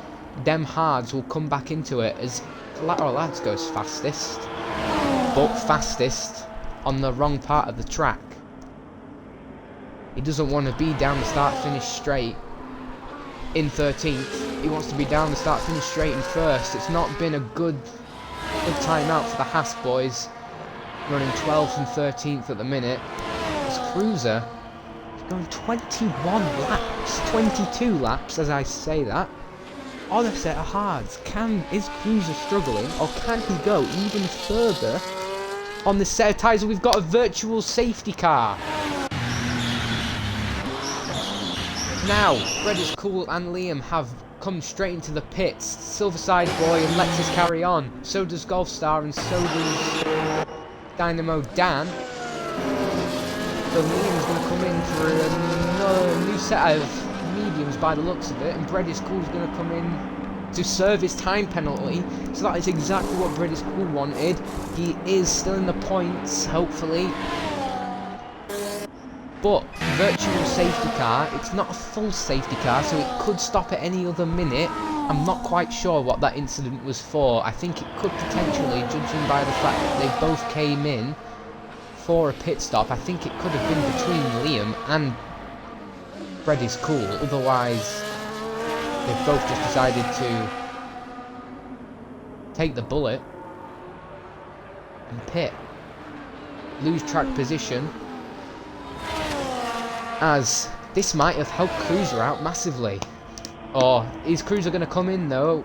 them hards will come back into it as Lateral Lads goes fastest, but fastest on the wrong part of the track. He doesn't want to be down the start-finish straight in 13th. He wants to be down the start-finish straight in first. It's not been a good time out for the Haas boys, running 12th and 13th at the minute. This Cruiser is going 21 laps, 22 laps as I say that, on a set of hards. Is Cruiser struggling, or can he go even further on this set of tyres? We've got a virtual safety car. Now, Bread is Cool and Liam have come straight into the pits. Silverside Boy and Lexus carry on. So does Golfstar, and so does Dynamo Dan. So Liam's going to come in for another new set of mediums by the looks of it, and Bread is Cool is going to come in to serve his time penalty. So that is exactly what Bread is Cool wanted. He is still in the points, hopefully. But virtual safety car, it's not a full safety car, so it could stop at any other minute. I'm not quite sure what that incident was for. I think it could potentially, judging by the fact that they both came in for a pit stop, I think it could have been between Liam and Bread is Cool. Otherwise, they've both just decided to take the bullet and pit. Lose track position, as this might have helped Cruiser out massively. Or is Cruiser going to come in though?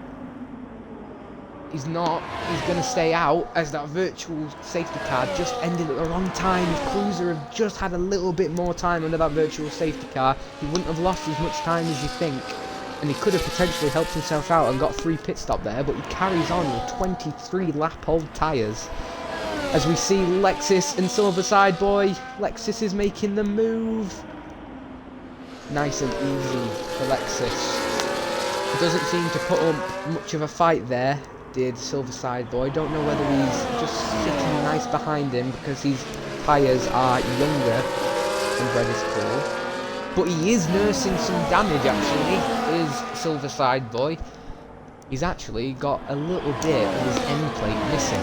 He's not. He's going to stay out, as that virtual safety car just ended at the wrong time. If Cruiser had just had a little bit more time under that virtual safety car, he wouldn't have lost as much time as you think, and he could have potentially helped himself out and got 3 pit stop there. But he carries on with 23 lap old tyres. As we see Lexus and Silverside Boy. Lexus is making the move. Nice and easy for Lexus. He doesn't seem to put up much of a fight there, did Silverside Boy. Don't know whether he's just sitting nice behind him because his tyres are younger than Bread is Cool. But he is nursing some damage actually, is Silverside Boy. He's actually got a little bit of his end plate missing.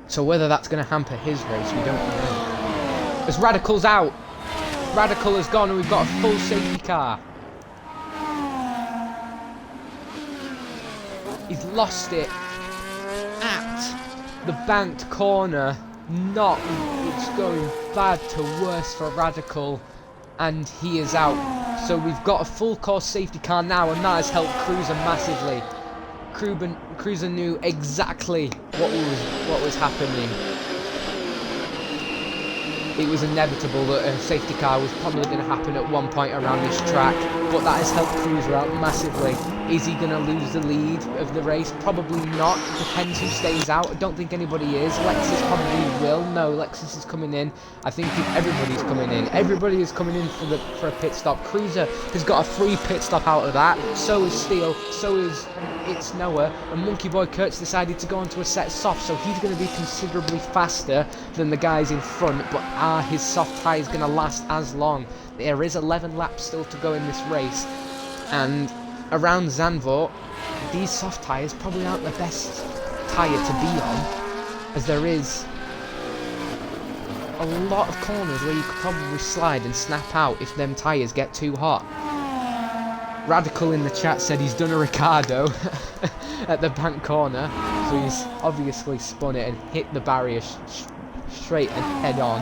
So whether that's going to hamper his race, we don't know. As Radical's out. Radical has gone and we've got a full safety car. He's lost it at the banked corner. It's going bad to worse for Radical, and he is out. So we've got a full course safety car now, and that has helped Cruiser massively. Cruiser knew exactly what was happening. It was inevitable that a safety car was probably going to happen at one point around this track, but that has helped Cruiser out massively. Is he going to lose the lead of the race? Probably not. Depends who stays out. I don't think anybody is. Lexus probably will. No, Lexus is coming in. I think everybody's coming in. Everybody is coming in for a pit stop. Cruiser has got a free pit stop out of that. So is Steele. So is It's Noah. And Monkey Boy Kurt's decided to go onto a set soft, so he's going to be considerably faster than the guys in front. But are his soft tyres going to last as long? There is 11 laps still to go in this race, and around Zandvoort, these soft tyres probably aren't the best tyre to be on, as there is a lot of corners where you could probably slide and snap out if them tyres get too hot. Radical in the chat said he's done a Ricardo at the bank corner, so he's obviously spun it and hit the barrier straight and head on.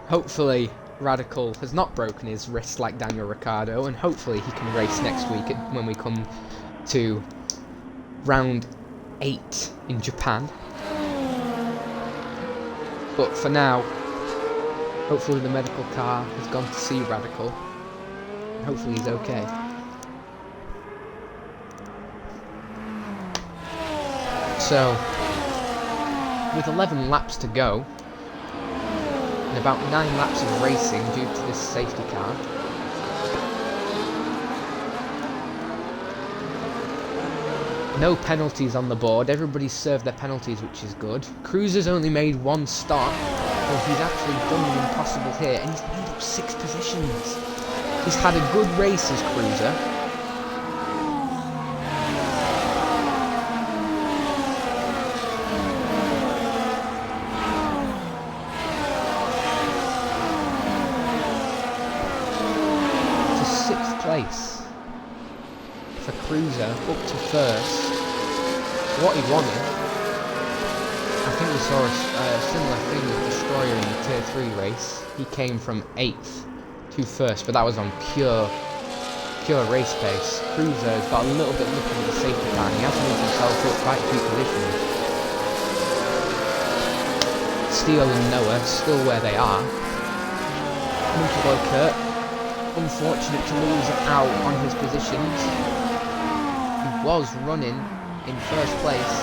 Hopefully Radical has not broken his wrist like Daniel Ricciardo, and hopefully he can race next week when we come to round 8 in Japan. But for now, hopefully the medical car has gone to see Radical. And hopefully he's okay. So, with 11 laps to go, and about 9 laps of racing due to this safety car, no penalties on the board. Everybody's served their penalties, which is good. Cruiser's only made 1 stop, but he's actually done the impossible here, and he's made up 6 positions. He's had a good race as Cruiser. To 6th place for Cruiser, up to 1st. What he wanted. I think we saw a similar thing with Destroyer in the Tier 3 race. He came from 8th to 1st, but that was on pure race pace. Cruiser has got a little bit lucky with the safety car, and he has moved himself up quite a few positions. Steele and Noah still where they are. Monkey Boy Kurt, unfortunate to lose out on his positions. He was running in 1st place.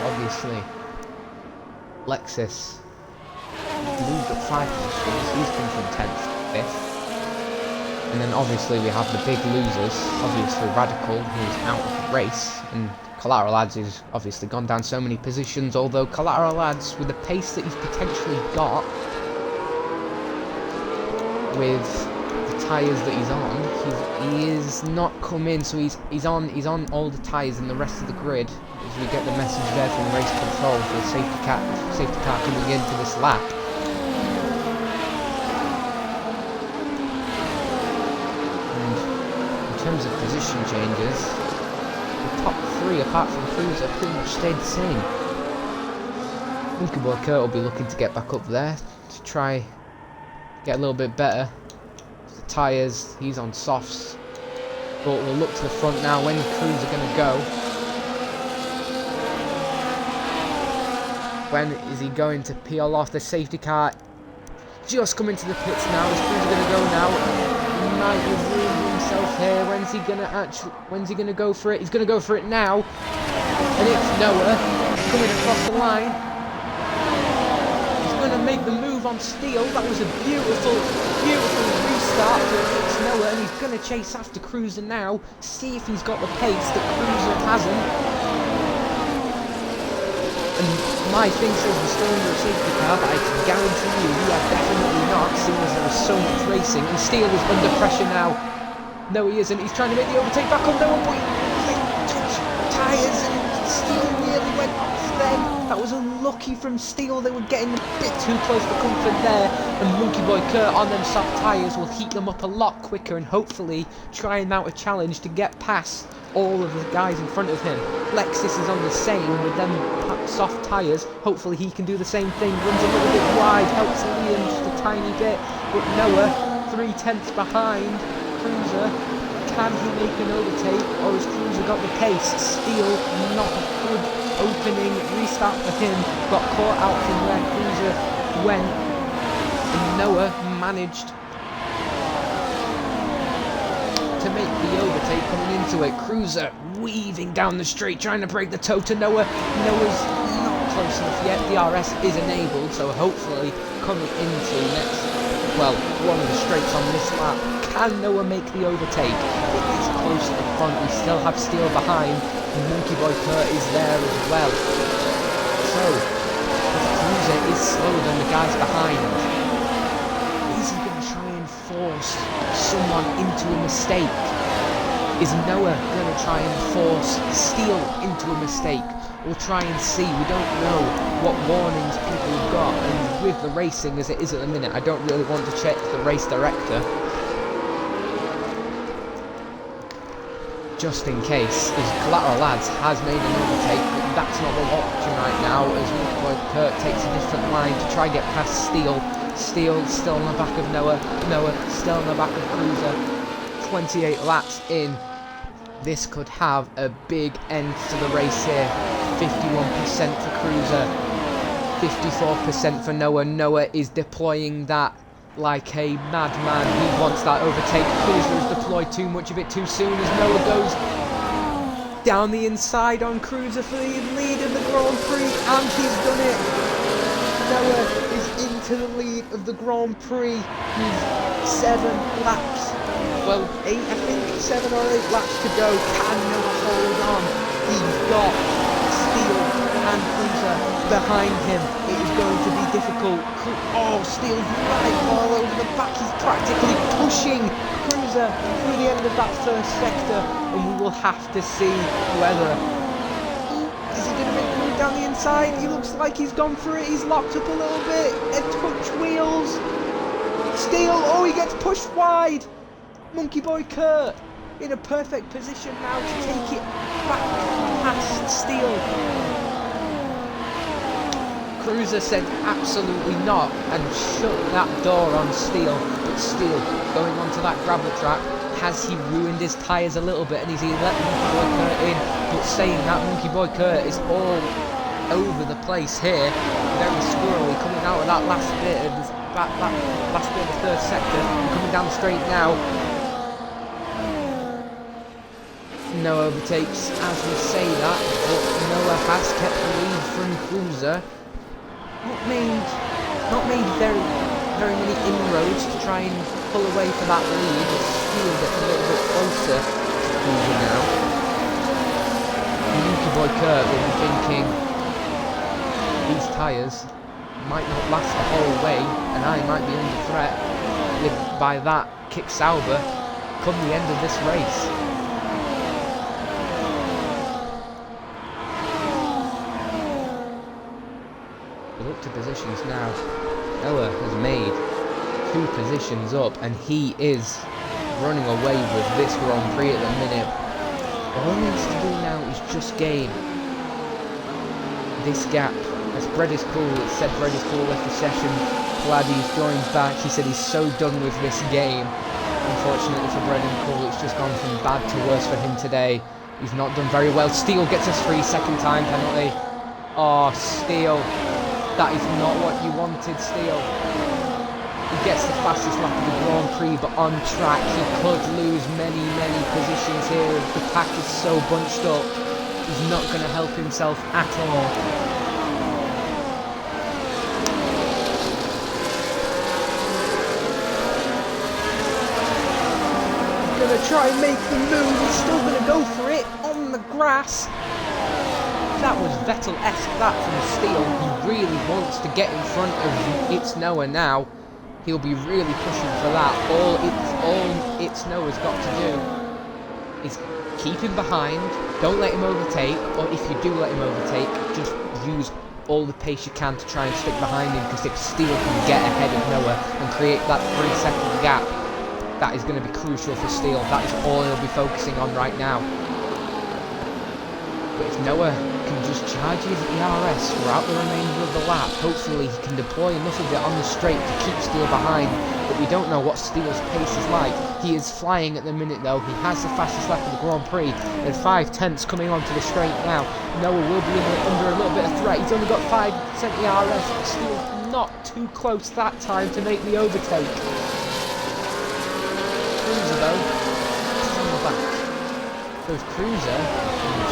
Obviously, Lexus moved up 5 positions. He's come from 10th to 5th. And then obviously we have the big losers. Obviously Radical, who's out of the race, and Collateral Lads has obviously gone down so many positions. Although Collateral Lads, with the pace that he's potentially got, with the tyres that he's on, he is not come in. So he's on all the tyres in the rest of the grid. As we get the message there from race control for the safety car coming into this lap. And in terms of position changes, the top 3 apart from Cruiser pretty much stayed the same. Monkey Boy Kurt will be looking to get back up there to try get a little bit better. The tyres, he's on softs. But we'll look to the front now. When Cruiser going to go? When is he going to peel off the safety car? Just come into the pits now. Is Cruiser going to go now? He might have ruined himself here. When's he going to go for it? He's going to go for it now. And it's Noah coming across the line. He's going to make the move on Steele. That was a beautiful restart for it's Noah, and he's going to chase after Cruiser now. See if he's got the pace that Cruiser hasn't. And my thing says we're still under a safety car, but I can guarantee you we are definitely not, seeing as there is so much racing. And Steele is under pressure now. No, he isn't. He's trying to make the overtake back on Noah, but he touched tyres, and Steele really went off then. That was unlucky from Steele. They were getting a bit too close for comfort there. And Monkey Boy Kurt on them soft tyres will heat them up a lot quicker and hopefully try and mount a challenge to get past all of the guys in front of him. Lexus is on the same with them soft tyres. Hopefully he can do the same thing. Runs a little bit wide, helps Liam just a tiny bit. But Noah, 3/10 behind Cruiser. Can he make an overtake, or has Cruiser got the pace? Steele, not a good opening restart for him. Got caught out from where Cruiser went. And Noah managed to make the overtake coming into it. Cruiser weaving down the straight, trying to break the toe to Noah. Noah's not close enough yet. DRS is enabled, so hopefully coming into one of the straights on this lap. Can Noah make the overtake? It is close to the front. We still have Steele behind, and Monkey Boy Kurt is there as well. So, Cruiser is slower than the guys behind. Is he going to try and force someone into a mistake? Is Noah going to try and force Steele into a mistake? We'll try and see. We don't know what warnings people have got, and with the racing as it is at the minute, I don't really want to check the race director just in case, as Collateral Lads has made an overtake, but that's not what we're watching right now, as Kurt takes a different line to try and get past Steele. Steele still on the back of Noah. Noah still on the back of Cruiser. 28 laps in. This could have a big end to the race here. 51% for Cruiser, 54% for Noah. Noah is deploying that like a madman. He wants that overtake. Cruiser has deployed too much of it too soon as Noah goes down the inside on Cruiser for the lead of the Grand Prix, and he's done it. Noah is into the lead of the Grand Prix. He's 7 laps, well 8 I think, 7 or 8 laps to go. Can Noah hold on? He's got Steele and Cruiser behind him. It is going to be difficult. Oh, Steele's right all over the back. He's practically pushing Cruiser through the end of that first sector, and we will have to see whether is he going to make the move down the inside. He looks like he's gone for it. He's locked up a little bit. A touch wheels. Steele, oh, he gets pushed wide. Monkey Boy Kurt in a perfect position now to take it back past Steele. Cruiser said absolutely not and shut that door on Steele, but Steele going onto that gravel track. Has he ruined his tyres a little bit, and is he letting Monkey Boy Kurt in? But saying that, Monkey Boy Kurt is all over the place here, very squirrely, coming out of that last bit of the third sector, coming down the straight now. Noah overtakes as we say that, but Noah has kept the lead from Cruiser. Not made very many inroads to try and pull away for that lead. Steele gets a little bit closer to Cruiser now. Monkey Boy Kurt will be thinking these tyres might not last the whole way, and I might be under threat by that kick Sauber come the end of this race. Up to positions now. Noah has made 2 positions up, and he is running away with this Grand Prix at the minute. All he needs to do now is just gain this gap. As Bread is Cool, it said Bread is Cool left the session. Glad he's joined back. He said he's so done with this game. Unfortunately for Bread and Cool, it's just gone from bad to worse for him today. He's not done very well. Steele gets a 3-second time penalty. Oh, Steele. That is not what you wanted, Steele. He gets the fastest lap of the Grand Prix, but on track he could lose many positions here. The pack is so bunched up. He's not going to help himself at all. He's going to try and make the move. He's still going to go for it on the grass. That was Vettel-esque, that from Steele. He really wants to get in front of It's Noah now. He'll be really pushing for that. All It's Noah's got to do is keep him behind. Don't let him overtake, or if you do let him overtake, just use all the pace you can to try and stick behind him, because if Steele can get ahead of Noah and create that 3-second gap, that is going to be crucial for Steele. That is all he'll be focusing on right now. But if Noah can just charge his ERS throughout the remainder of the lap, hopefully he can deploy enough of it on the straight to keep Steele behind. But we don't know what Steele's pace is like. He is flying at the minute though. He has the fastest lap of the Grand Prix and 5/10 coming onto the straight now. Noah will be under a little bit of threat. He's only got 5% ERS, but Steele's not too close that time to make the overtake. Cruiser though, on the back. Goes Cruiser,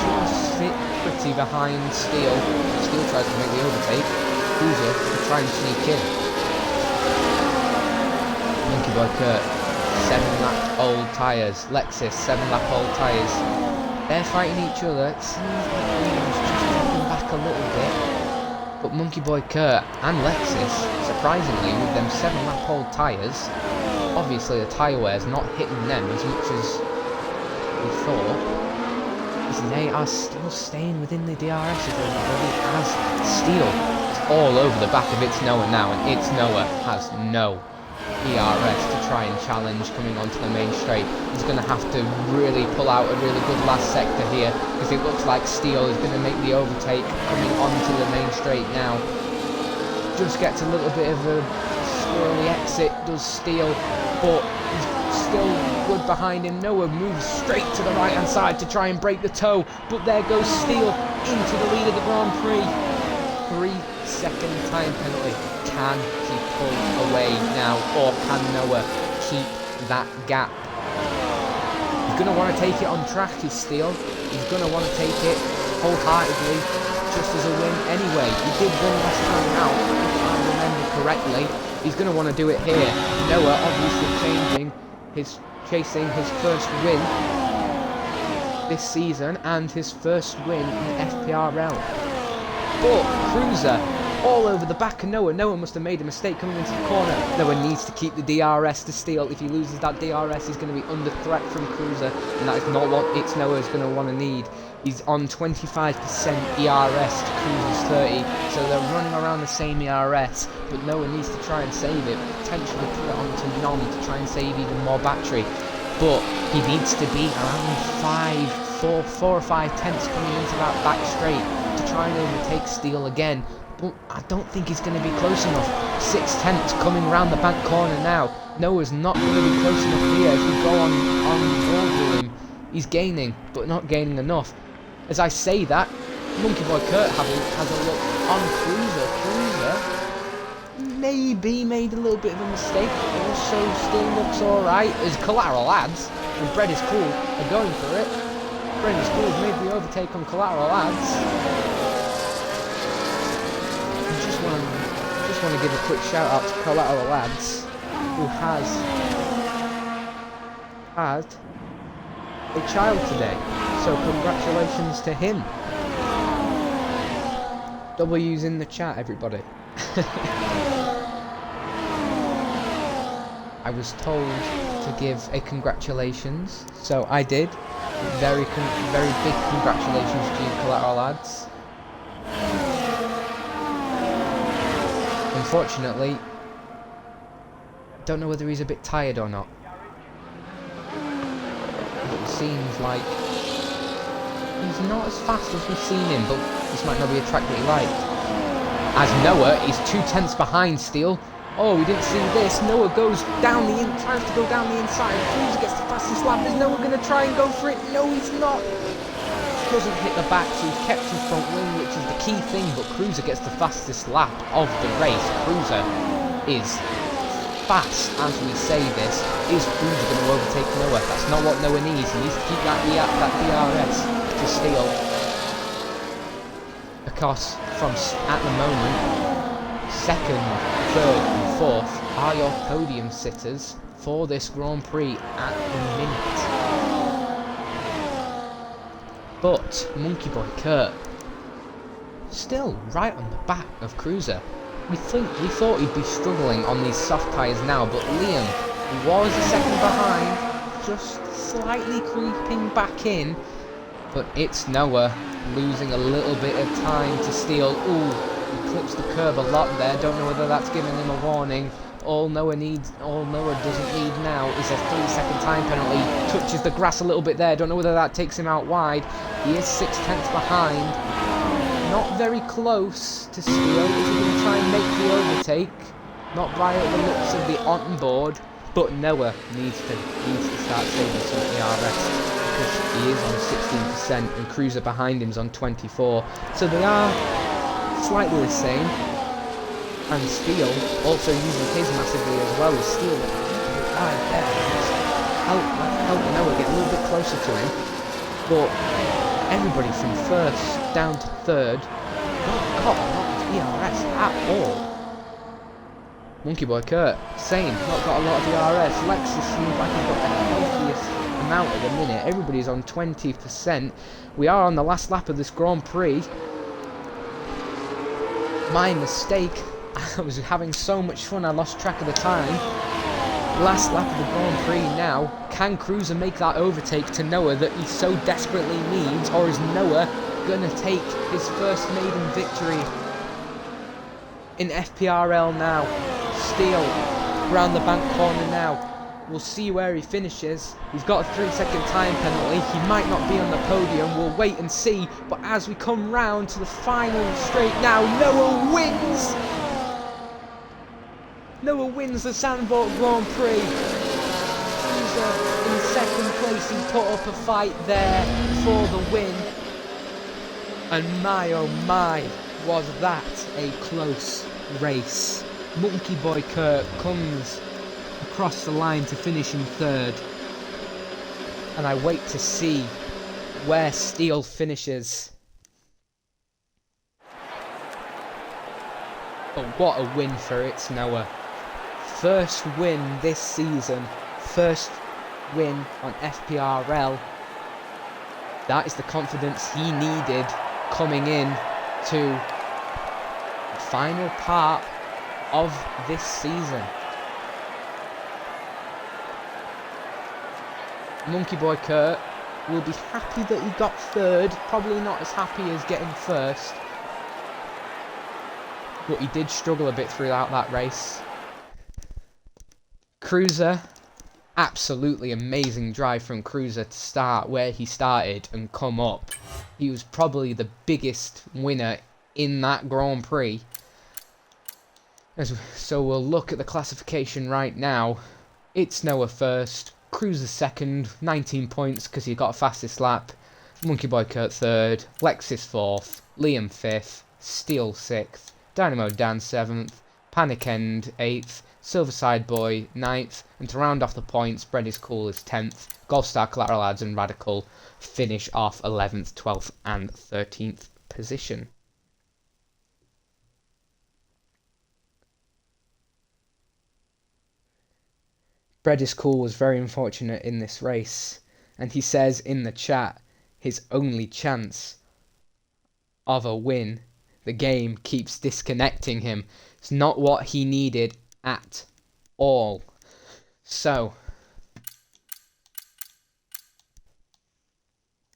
just sit pretty behind Steele. Steele tries to make the overtake. Cruiser to try and sneak in. Monkey Boy Kurt, 7-lap old tyres. Lexus, 7-lap old tyres. They're fighting each other. It seems like Williams just dropping back a little bit. But Monkey Boy Kurt and Lexus, surprisingly, with them 7-lap old tyres, obviously the tyre wear's not hitting them as much as we thought. They are still staying within the DRS as Steele is all over the back of It's Noah now, and It's Noah has no ERS to try and challenge coming onto the main straight. He's going to have to really pull out a really good last sector here, because it looks like Steele is going to make the overtake coming onto the main straight now. Just gets a little bit of a swirly exit, does Steele. but he's still good behind him. Noah moves straight to the right hand side to try and break the toe, but there goes Steele into the lead of the Grand Prix. 3-second time penalty. Can he pull away now, or can Noah keep that gap? He's going to want to take it on track, is Steele. He's going to want to take it wholeheartedly, just as a win anyway. He did win last time out, if I remember correctly. He's going to want to do it here. Noah obviously chasing his first win this season and his first win in FPRL. But Cruiser all over the back of Noah. Noah must have made a mistake coming into the corner. Noah needs to keep the DRS to Steele. If he loses that DRS, he's going to be under threat from Cruiser, and that is not what Noah is going to want to need. He's on 25% ERS to Cruiser's 30, so they're running around the same ERS, but Noah needs to try and save it, potentially put it onto non to try and save even more battery. But he needs to be around 4 or 5 tenths coming into that back straight to try and overtake Steele again. But I don't think he's going to be close enough. 6 tenths coming around the back corner now. Noah's not going to be close enough here. If we go on board with him, he's gaining, but not gaining enough. As I say that, Monkey Boy Kurt has a look on Cruiser. Cruiser maybe made a little bit of a mistake, also still looks alright. As Collateral Lads and Bread is Cool are going for it. Bread is Cool has made the overtake on Collateral Lads. Just want to give a quick shout out to Collateral Lads, who has had a child today, so congratulations to him. W's in the chat, everybody. I was told to give a congratulations, so I did. Very big congratulations to you, Collateral Lads. Unfortunately, don't know whether he's a bit tired or not. It seems like he's not as fast as we've seen him, but this might not be a track that he liked. As Noah is 2 tenths behind Steele. Oh, we didn't see this. Noah goes down tries to go down the inside. Cruiser gets the fastest lap. Is Noah going to try and go for it? No, he's not. Doesn't hit the back, so he's kept his front wing, which is the key thing, but Cruiser gets the fastest lap of the race. Cruiser is fast, as we say this. Is Cruiser going to overtake Noah? That's not what Noah needs. He needs to keep that DRS to Steele. Of course, at the moment, 2nd, 3rd and 4th are your podium sitters for this Grand Prix at the minute. But Monkey Boy Kurt still right on the back of Cruiser. We thought he'd be struggling on these soft tyres now, but Liam was a second behind, just slightly creeping back in. But it's Noah losing a little bit of time to Steele. Ooh, he clips the curb a lot there. Don't know whether that's giving him a warning. All Noah doesn't need now is a 3-second time penalty. Touches the grass a little bit there. Don't know whether that takes him out wide. He is 6 tenths behind. Not very close to Steele. Is he going to try and make the overtake? Not right at the lips of the on-board. But Noah needs to start saving some ERS, because he is on 16% and Cruiser behind him is on 24%. So they are slightly the same. And Steele also using his massively as well. As Steele right there, help Noah get a little bit closer to him. But everybody from 1st down to 3rd not got a lot of ERS at all. Monkey Boy Kurt, same, not got a lot of ERS. Lexus seems like he's got the healthiest amount at the minute. Everybody's on 20%. We are on the last lap of this Grand Prix. My mistake. I was having so much fun I lost track of the time. Last lap of the Grand Prix now. Can Cruiser make that overtake to Noah that he so desperately needs, or is Noah gonna take his first maiden victory in FPRL now? Steele round the bank corner now. We'll see where he finishes. He's got a 3-second time penalty. He might not be on the podium. We'll wait and see. But as we come round to the final straight now, Noah wins! Noah wins the Zandvoort Grand Prix. Cruiser in second place. He put up a fight there for the win. And my oh my, was that a close race. Monkey Boy Kurt comes across the line to finish in third. And I wait to see where Steele finishes. But what a win for It's Noah. First win this season. First win on FPRL. That is the confidence he needed coming in to the final part of this season. Monkey Boy Kurt will be happy that he got third. Probably not as happy as getting first. But he did struggle a bit throughout that race. Cruiser, absolutely amazing drive from Cruiser to start where he started and come up. He was probably the biggest winner in that Grand Prix. So we'll look at the classification right now. It's Noah first, Cruiser second, 19 points because he got fastest lap. Monkey Boy Kurt third, Lexus fourth, Liam fifth, Steele sixth, Dynamo Dan 7th, Panic End 8th, Silverside Boy 9th, and to round off the points, Bread is Cool is 10th, Goldstar Collateral Ads and Radical finish off 11th, 12th and 13th position. Bread is Cool was very unfortunate in this race, and he says in the chat, his only chance of a win, the game keeps disconnecting him. It's not what he needed at all. So,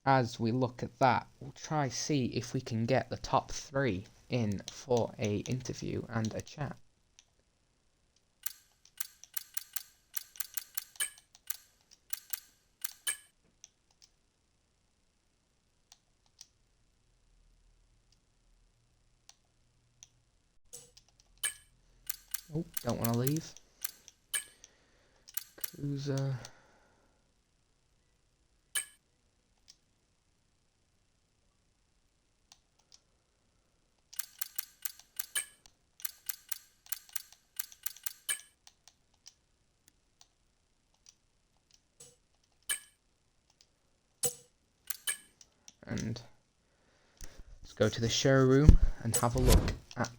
as we look at that, we'll try see if we can get the top 3 in for a interview and a chat. Oh, don't want to leave. Cruiser. And let's go to the showroom and have a look at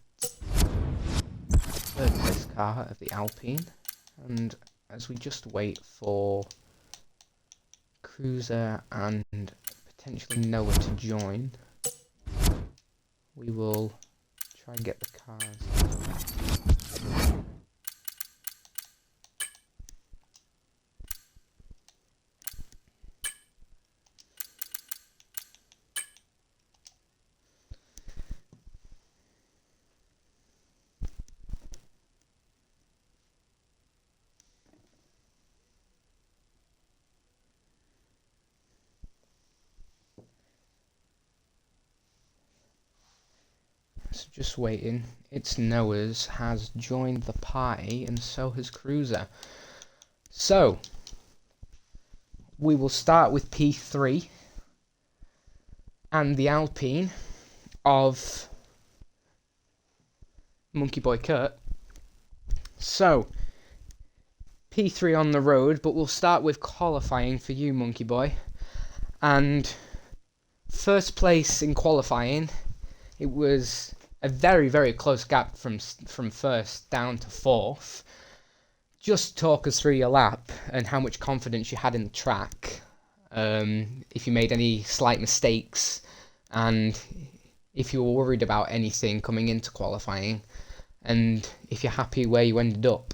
third place car of the Alpine, and as we just wait for Cruiser and potentially Noah to join, we will try and get the cars. So just waiting. It's Noah's has joined the party, and so has Cruiser. So we will start with P3 and the Alpine of Monkey Boy Kurt. So P3 on the road, but we'll start with qualifying for you, Monkey Boy. And first place in qualifying, it was a very, very close gap from first down to fourth. Just talk us through your lap and how much confidence you had in the track. If you made any slight mistakes, and if you were worried about anything coming into qualifying, and if you're happy where you ended up.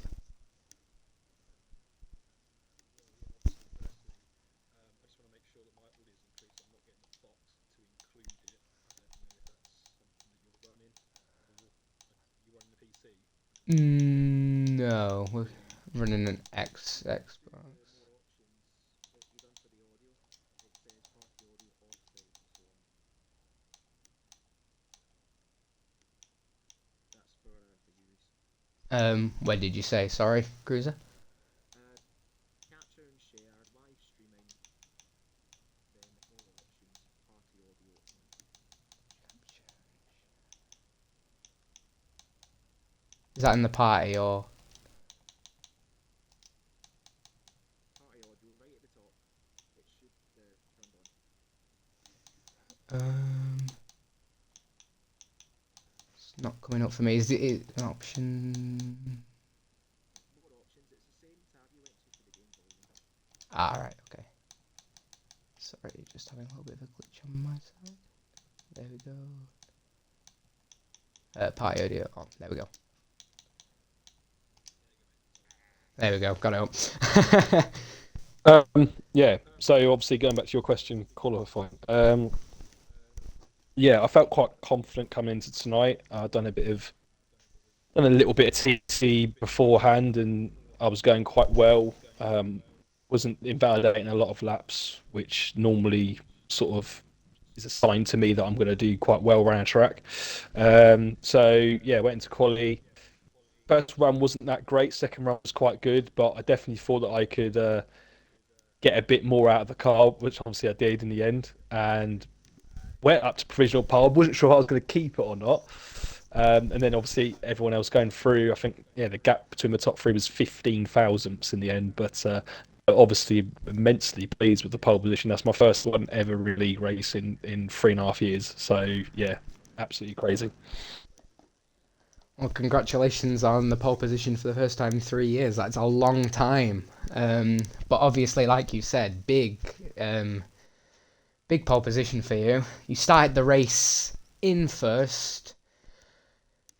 No, we're running an Xbox. When did you say? Sorry, Cruiser. Is that in the party or? Um, it's not coming up for me. Is it an option? Ah, right, okay. Sorry, just having a little bit of a glitch on my side. There we go. Party audio on. There we go. There we go. Got it up. Yeah. So obviously going back to your question, qualifying. Yeah, I felt quite confident coming into tonight. I'd done a little bit of TC beforehand, and I was going quite well. Wasn't invalidating a lot of laps, which normally sort of is a sign to me that I'm going to do quite well around a track. So yeah, went into quali. First run wasn't that great. Second run was quite good, but I definitely thought that I could get a bit more out of the car, which obviously I did in the end. And went up to provisional pole. Wasn't sure if I was going to keep it or not. And then obviously everyone else going through. I think yeah, the gap between the top three was 15 thousandths in the end. But obviously immensely pleased with the pole position. That's my first one ever really racing in 3.5 years. So yeah, absolutely crazy. Well, congratulations on the pole position for the first time in 3 years. That's a long time. But obviously, like you said, big pole position for you. You started the race in first,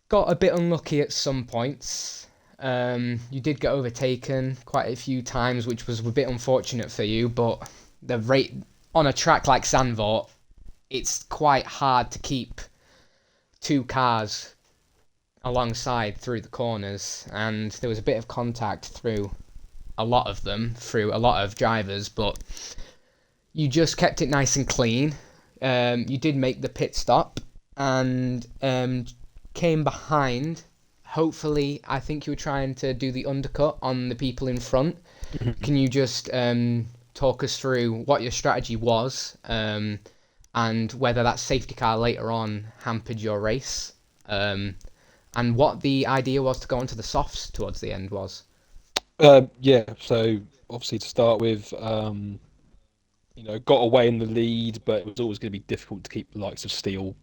got a bit unlucky at some points. You did get overtaken quite a few times, which was a bit unfortunate for you. But the rate on a track like Zandvoort, it's quite hard to keep two cars alongside through the corners, and there was a bit of contact through a lot of them, through a lot of drivers, but you just kept it nice and clean. You did make the pit stop and came behind. Hopefully, I think you were trying to do the undercut on the people in front. Can you just talk us through what your strategy was, and whether that safety car later on hampered your race? And what the idea was to go onto the softs towards the end was. Yeah, so obviously to start with, got away in the lead, but it was always going to be difficult to keep the likes of Steele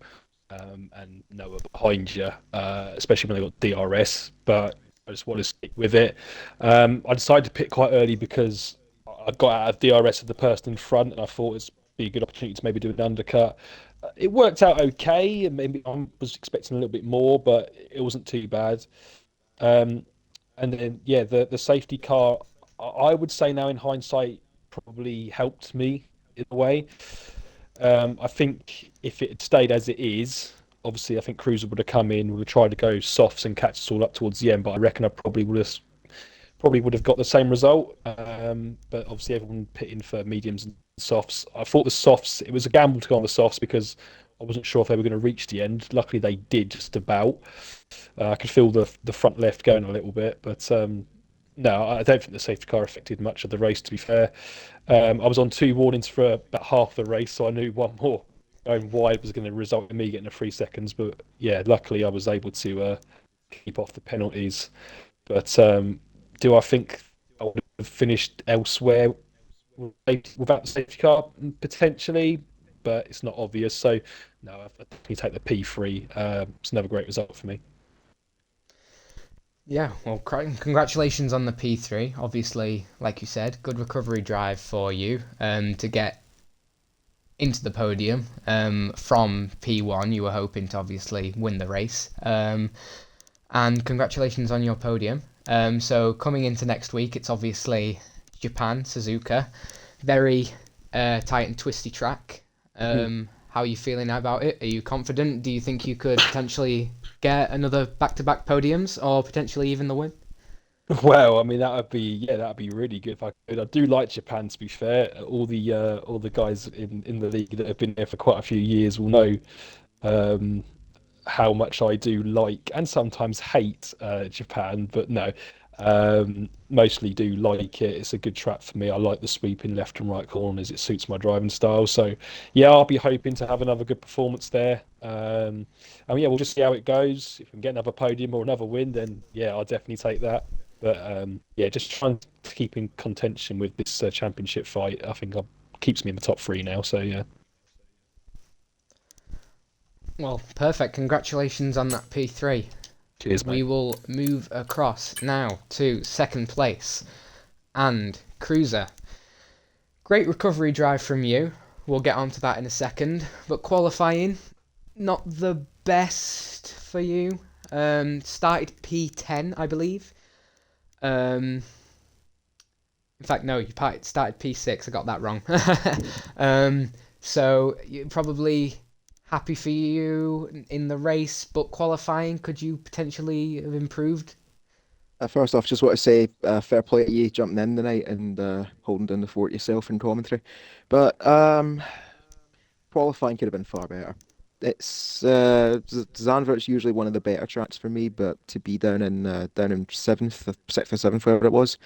and Noah behind you, especially when they got DRS. But I just want to stick with it. I decided to pick quite early because I got out of DRS of the person in front, and I thought it'd be a good opportunity to maybe do an undercut. It worked out okay, and maybe I was expecting a little bit more, but it wasn't too bad. Um, and then yeah, the safety car, I would say now in hindsight, probably helped me in a way. I think if it had stayed as it is, obviously I think Cruiser would have come in, would have tried to go softs and catch us all up towards the end. But I reckon I probably would have got the same result. But obviously everyone pitting for mediums and softs. I thought the softs, it was a gamble to go on the softs because I wasn't sure if they were going to reach the end. Luckily they did just about. I could feel the front left going a little bit, but no, I don't think the safety car affected much of the race. To be fair, I was on two warnings for about half the race, so I knew one more going wide was going to result in me getting a 3 seconds. But yeah, luckily I was able to keep off the penalties. But do I think I would have finished elsewhere without the safety car? Potentially, but it's not obvious. So no, I definitely take the P3. It's another great result for me. Yeah, well, congratulations on the P3. Obviously, like you said, good recovery drive for you to get into the podium. From P1, you were hoping to obviously win the race. And congratulations on your podium. So coming into next week, it's obviously Japan, Suzuka. Very tight and twisty track. How are you feeling about it? Are you confident? Do you think you could potentially get another back-to-back podiums or potentially even the win? Well, I mean that'd be really good if I could. I do like Japan to be fair. All the guys in the league that have been there for quite a few years will know. Um, how much I do like and sometimes hate Japan, but no, mostly do like it. It's a good track for me. I like the sweeping left and right corners. It suits my driving style. So yeah, I'll be hoping to have another good performance there. And yeah, we'll just see how it goes. If we can get another podium or another win, then yeah, I'll definitely take that. But yeah, just trying to keep in contention with this championship fight. I think keeps me in the top three now. So yeah, Well, perfect. Congratulations on that P3. cheers, We mate. will move across now to second place and Cruiser. Great recovery drive from you. We'll get onto that in a second. But qualifying, not the best for you. Started P10, I believe. Um, in fact, no, you started P6. I got that wrong. So you probably happy for you in the race, but qualifying, could you potentially have improved? First off, just want to say fair play to you jumping in tonight and holding down the fort yourself in commentary. But qualifying could have been far better. It's Zandvoort's usually one of the better tracks for me, but to be down in seventh, sixth or seventh, wherever it was,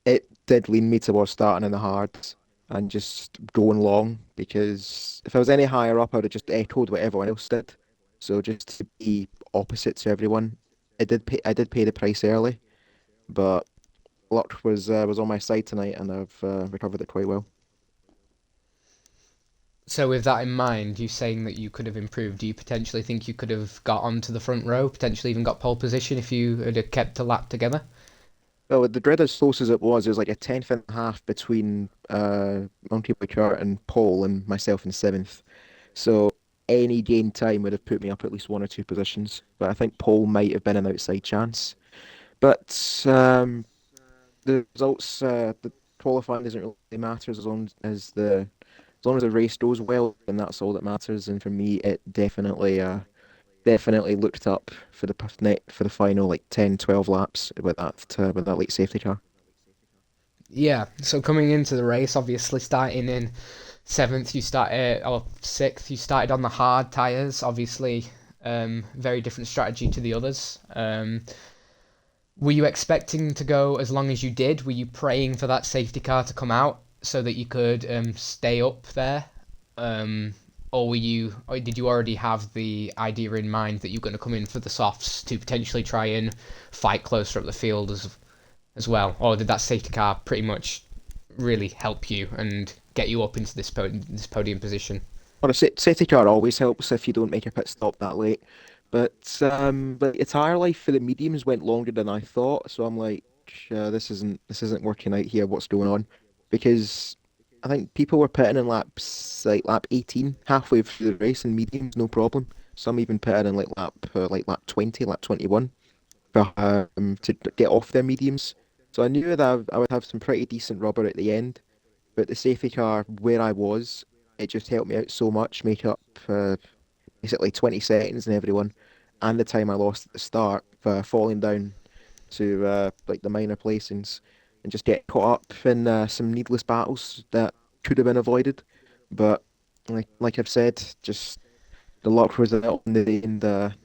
it did lean me towards starting in the hards and just going long because if I was any higher up, I would have just echoed what everyone else did. So just to be opposite to everyone, I did pay the price early, but luck was on my side tonight, and I've recovered it quite well. So with that in mind, you saying that you could have improved, do you potentially think you could have got onto the front row, potentially even got pole position if you had have kept a lap together? Well, with the grid as close as it was like a tenth and a half between Monkey Boy Kurt and Paul and myself in seventh. So any gain time would have put me up at least one or two positions. But I think Paul might have been an outside chance. But the results, the qualifying doesn't really matter as long as the race goes well, and that's all that matters. And for me, it definitely looked up for the net for the final like 10, 12 laps with that late safety car. Yeah, so coming into the race, obviously starting in seventh, you started, or sixth, you started on the hard tyres, obviously, very different strategy to the others. Were you expecting to go as long as you did? Were you praying for that safety car to come out so that you could stay up there? Um, or did you already have the idea in mind that you're going to come in for the softs to potentially try and fight closer up the field as well? Or did that safety car pretty much really help you and get you up into this podium position? Well, a safety car always helps if you don't make a pit stop that late. But the tire life for the mediums went longer than I thought, so I'm like, this isn't working out here. What's going on? Because I think people were pitting in laps like lap 18, halfway through the race in mediums, no problem. Some even pitted in like lap 20, lap 21 for to get off their mediums. So I knew that I would have some pretty decent rubber at the end. But the safety car where I was, it just helped me out so much, make up basically 20 seconds and everyone, and the time I lost at the start for falling down to like the minor placings and just get caught up in some needless battles that could have been avoided. But like I've said, just the luck was out in the end.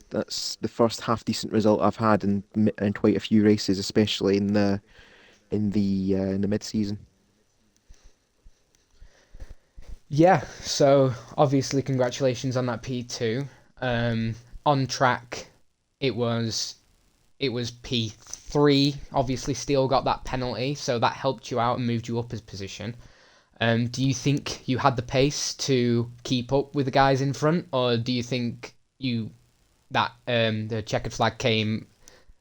That's the first half decent result I've had in quite a few races, especially in the mid season. Yeah, so obviously congratulations on that P2. On track, it was it was P3. Obviously, Steele got that penalty, so that helped you out and moved you up as position. Do you think you had the pace to keep up with the guys in front, or do you think you that the checkered flag came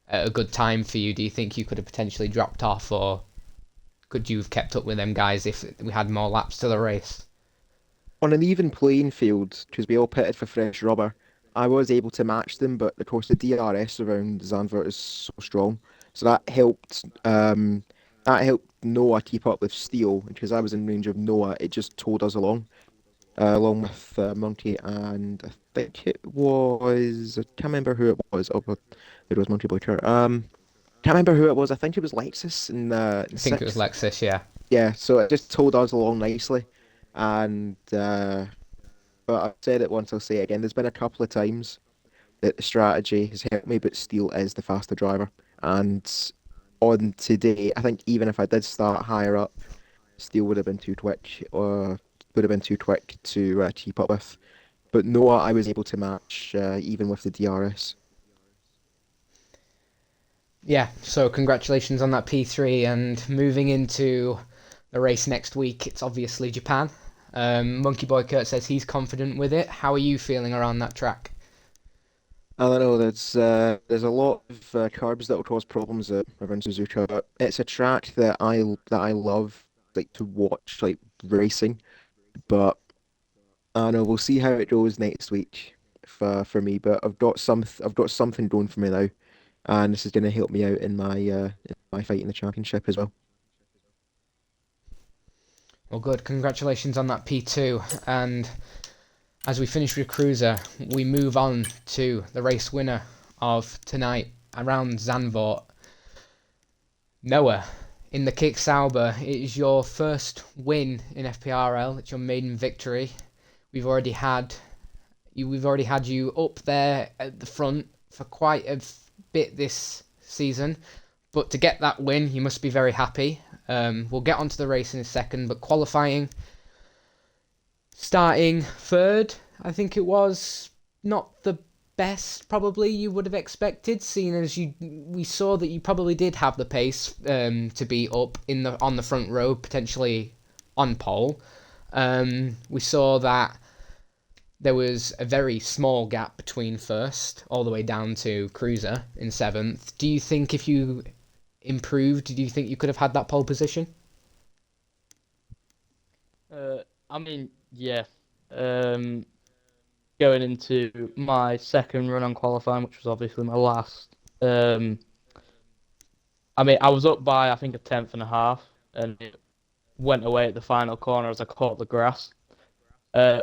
at a good time for you? Do you think you could have potentially dropped off, or could you have kept up with them guys if we had more laps to the race? On an even playing field, because we all pitted for fresh rubber, I was able to match them, but of course the DRS around Zandvoort is so strong, so that helped Noah keep up with Steele because I was in range of Noah. It just towed us along with Monkey, and I think it was I can't remember who it was. Oh, but it was Monkey Boy Kurt. Can't remember who it was. I think it was Lexus in I think it was sixth. Lexus, yeah. Yeah, so it just towed us along nicely, and but I've said it once, I'll say it again. There's been a couple of times that the strategy has helped me, but Steele is the faster driver. And on today, I think even if I did start higher up, Steele would have been too quick, or would have been too quick to keep up with. But Noah, I was able to match even with the DRS. Yeah, so congratulations on that P3 and moving into the race next week. It's obviously Japan. Monkey Boy Kurt says he's confident with it. How are you feeling around that track? I don't know. There's a lot of curbs that will cause problems around Suzuka, but it's a track that I love like to watch like racing. But I don't know. We'll see how it goes next week for me. But I've got something going for me now, and this is going to help me out in my fight in the championship as well. Well, good. Congratulations on that P2. And as we finish with Cruiser, we move on to the race winner of tonight around Zandvoort. Noah, in the Kick Sauber, it is your first win in FPRL. It's your maiden victory. We've already had you up there at the front for quite a bit this season, but to get that win, you must be very happy. We'll get onto the race in a second, but qualifying, starting third, I think it was not the best probably you would have expected, seeing as we saw that you probably did have the pace to be up in the on the front row, potentially on pole. We saw that there was a very small gap between first all the way down to Cruiser in seventh. Do you think if you improved, do you think you could have had that pole position? I mean, yeah. Going into my second run on qualifying, which was obviously my last. I mean, I was up by I think a tenth and a half, and it went away at the final corner as I caught the grass. Uh,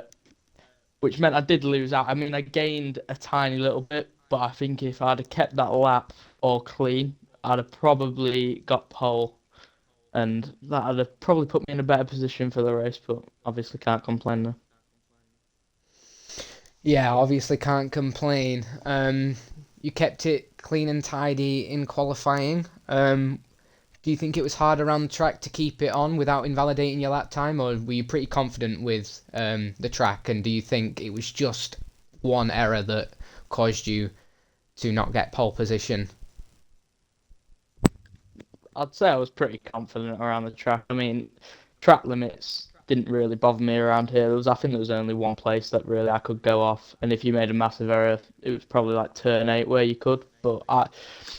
which meant I did lose out. I mean, I gained a tiny little bit, but I think if I'd have kept that lap all clean, I'd have probably got pole, and that'd have probably put me in a better position for the race. But obviously, can't complain now. Yeah, obviously can't complain. You kept it clean and tidy in qualifying. Do you think it was hard around the track to keep it on without invalidating your lap time, or were you pretty confident with the track? And do you think it was just one error that caused you to not get pole position? I'd say I was pretty confident around the track. I mean, track limits didn't really bother me around here. I think there was only one place that really I could go off, and if you made a massive error, it was probably like turn 8 where you could. But I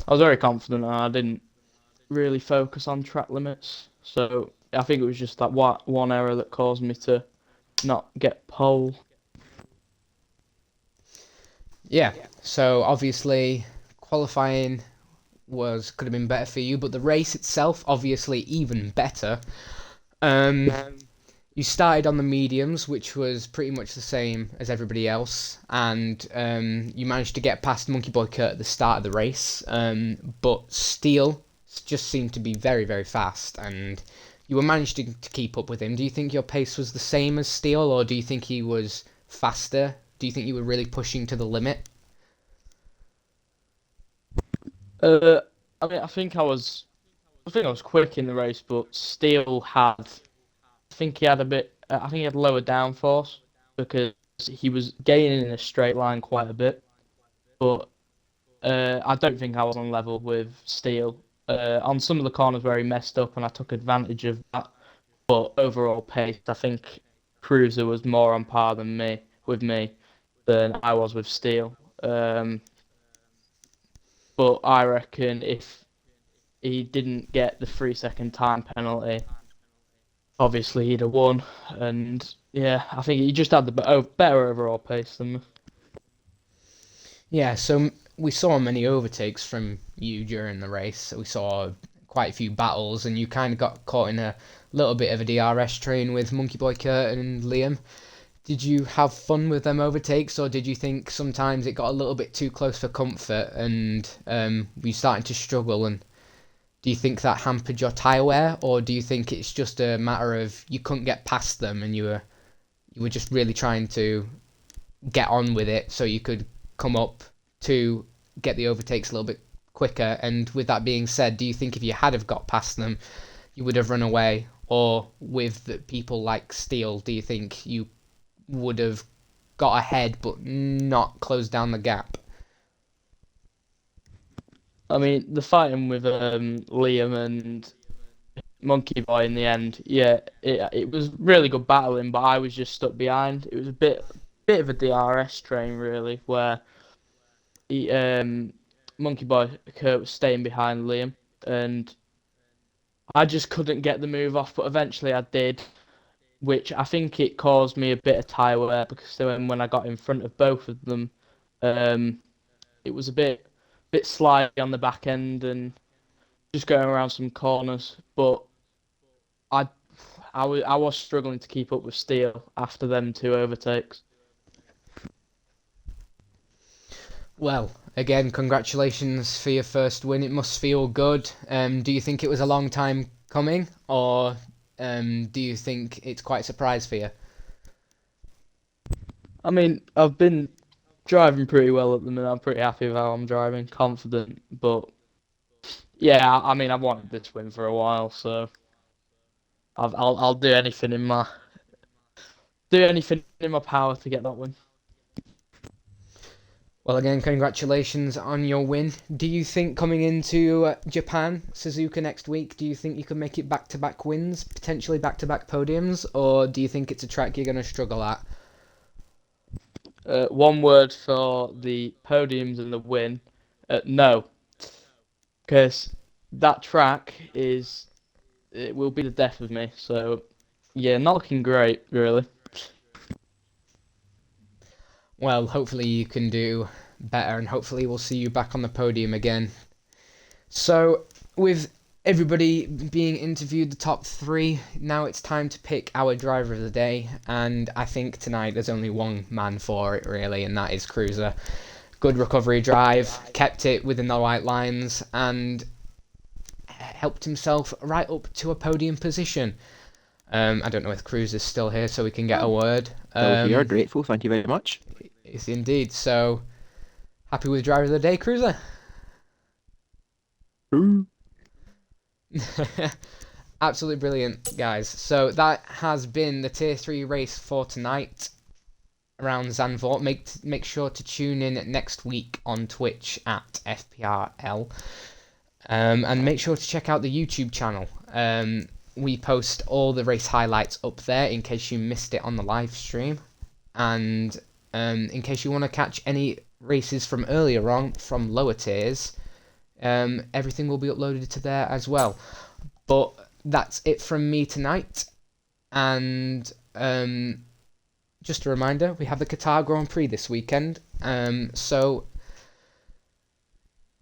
was very confident, and I didn't really focus on track limits. So I think it was just that one error that caused me to not get pole. Yeah, so obviously qualifying could have been better for you, but the race itself obviously even better. Um, you started on the mediums, which was pretty much the same as everybody else, and you managed to get past Monkey Boy Kurt at the start of the race. But Steele just seemed to be very, very fast, and you were managing to keep up with him. Do you think your pace was the same as Steele, or do you think he was faster? Do you think you were really pushing to the limit? Uh, I mean, I think I was quick in the race, but Steele had, I think he had a bit, I think he had lower downforce because he was gaining in a straight line quite a bit, but I don't think I was on level with Steele. On some of the corners where he messed up, and I took advantage of that. But overall pace, I think Cruiser was more on par with me than I was with Steele. But I reckon if he didn't get the 3 second time penalty, obviously he'd have won. And yeah, I think he just had the better overall pace than me. Yeah, so we saw many overtakes from you during the race. We saw quite a few battles, and you kind of got caught in a little bit of a DRS train with Monkey Boy Kurt and Liam. Did you have fun with them overtakes, or did you think sometimes it got a little bit too close for comfort and we starting to struggle? And do you think that hampered your tyre wear, or do you think it's just a matter of you couldn't get past them and you were just really trying to get on with it so you could come up to get the overtakes a little bit quicker. And with that being said, do you think if you had have got past them, you would have run away? Or with the people like Steele, do you think you would have got ahead but not closed down the gap? I mean, the fighting with Liam and Monkey Boy in the end, yeah, it was really good battling, but I was just stuck behind. It was a bit of a DRS train really, where he, Monkey Boy Kurt was staying behind Liam, and I just couldn't get the move off. But eventually I did, which I think it caused me a bit of tyre wear because then when I got in front of both of them, um, it was a bit slidey on the back end and just going around some corners, but I I was struggling to keep up with Steele after them two overtakes. Well, again, congratulations for your first win. It must feel good. Do you think it was a long time coming, or do you think it's quite a surprise for you? I mean, I've been driving pretty well at the minute. I'm pretty happy with how I'm driving, confident. But yeah, I mean, I've wanted this win for a while, so I'll do anything in my power to get that win. Well, again, congratulations on your win. Do you think coming into Japan, Suzuka next week, do you think you can make it back-to-back wins, potentially back-to-back podiums, or do you think it's a track you're going to struggle at? One word for the podiums and the win. No, because that track it will be the death of me. So yeah, not looking great, really. Well, hopefully you can do better, and hopefully we'll see you back on the podium again. So, with everybody being interviewed, the top three, now it's time to pick our driver of the day, and I think tonight there's only one man for it, really, and that is Cruiser. Good recovery drive, kept it within the white lines, and helped himself right up to a podium position. I don't know if Cruiser's still here, so we can get a word. We are grateful. Thank you very much. Yes, indeed. So, happy with driver of the day, Cruiser? Absolutely brilliant, guys. So that has been the Tier 3 race for tonight around Zandvoort. Make sure to tune in next week on Twitch at FPRL. And make sure to check out the YouTube channel. We post all the race highlights up there in case you missed it on the live stream. And in case you want to catch any races from earlier on, from lower tiers, everything will be uploaded to there as well. But that's it from me tonight. And just a reminder, we have the Qatar Grand Prix this weekend. So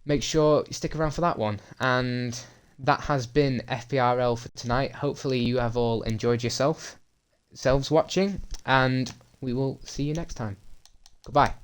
make sure you stick around for that one. And that has been FPRL for tonight. Hopefully you have all enjoyed yourselves watching, and we will see you next time. Goodbye.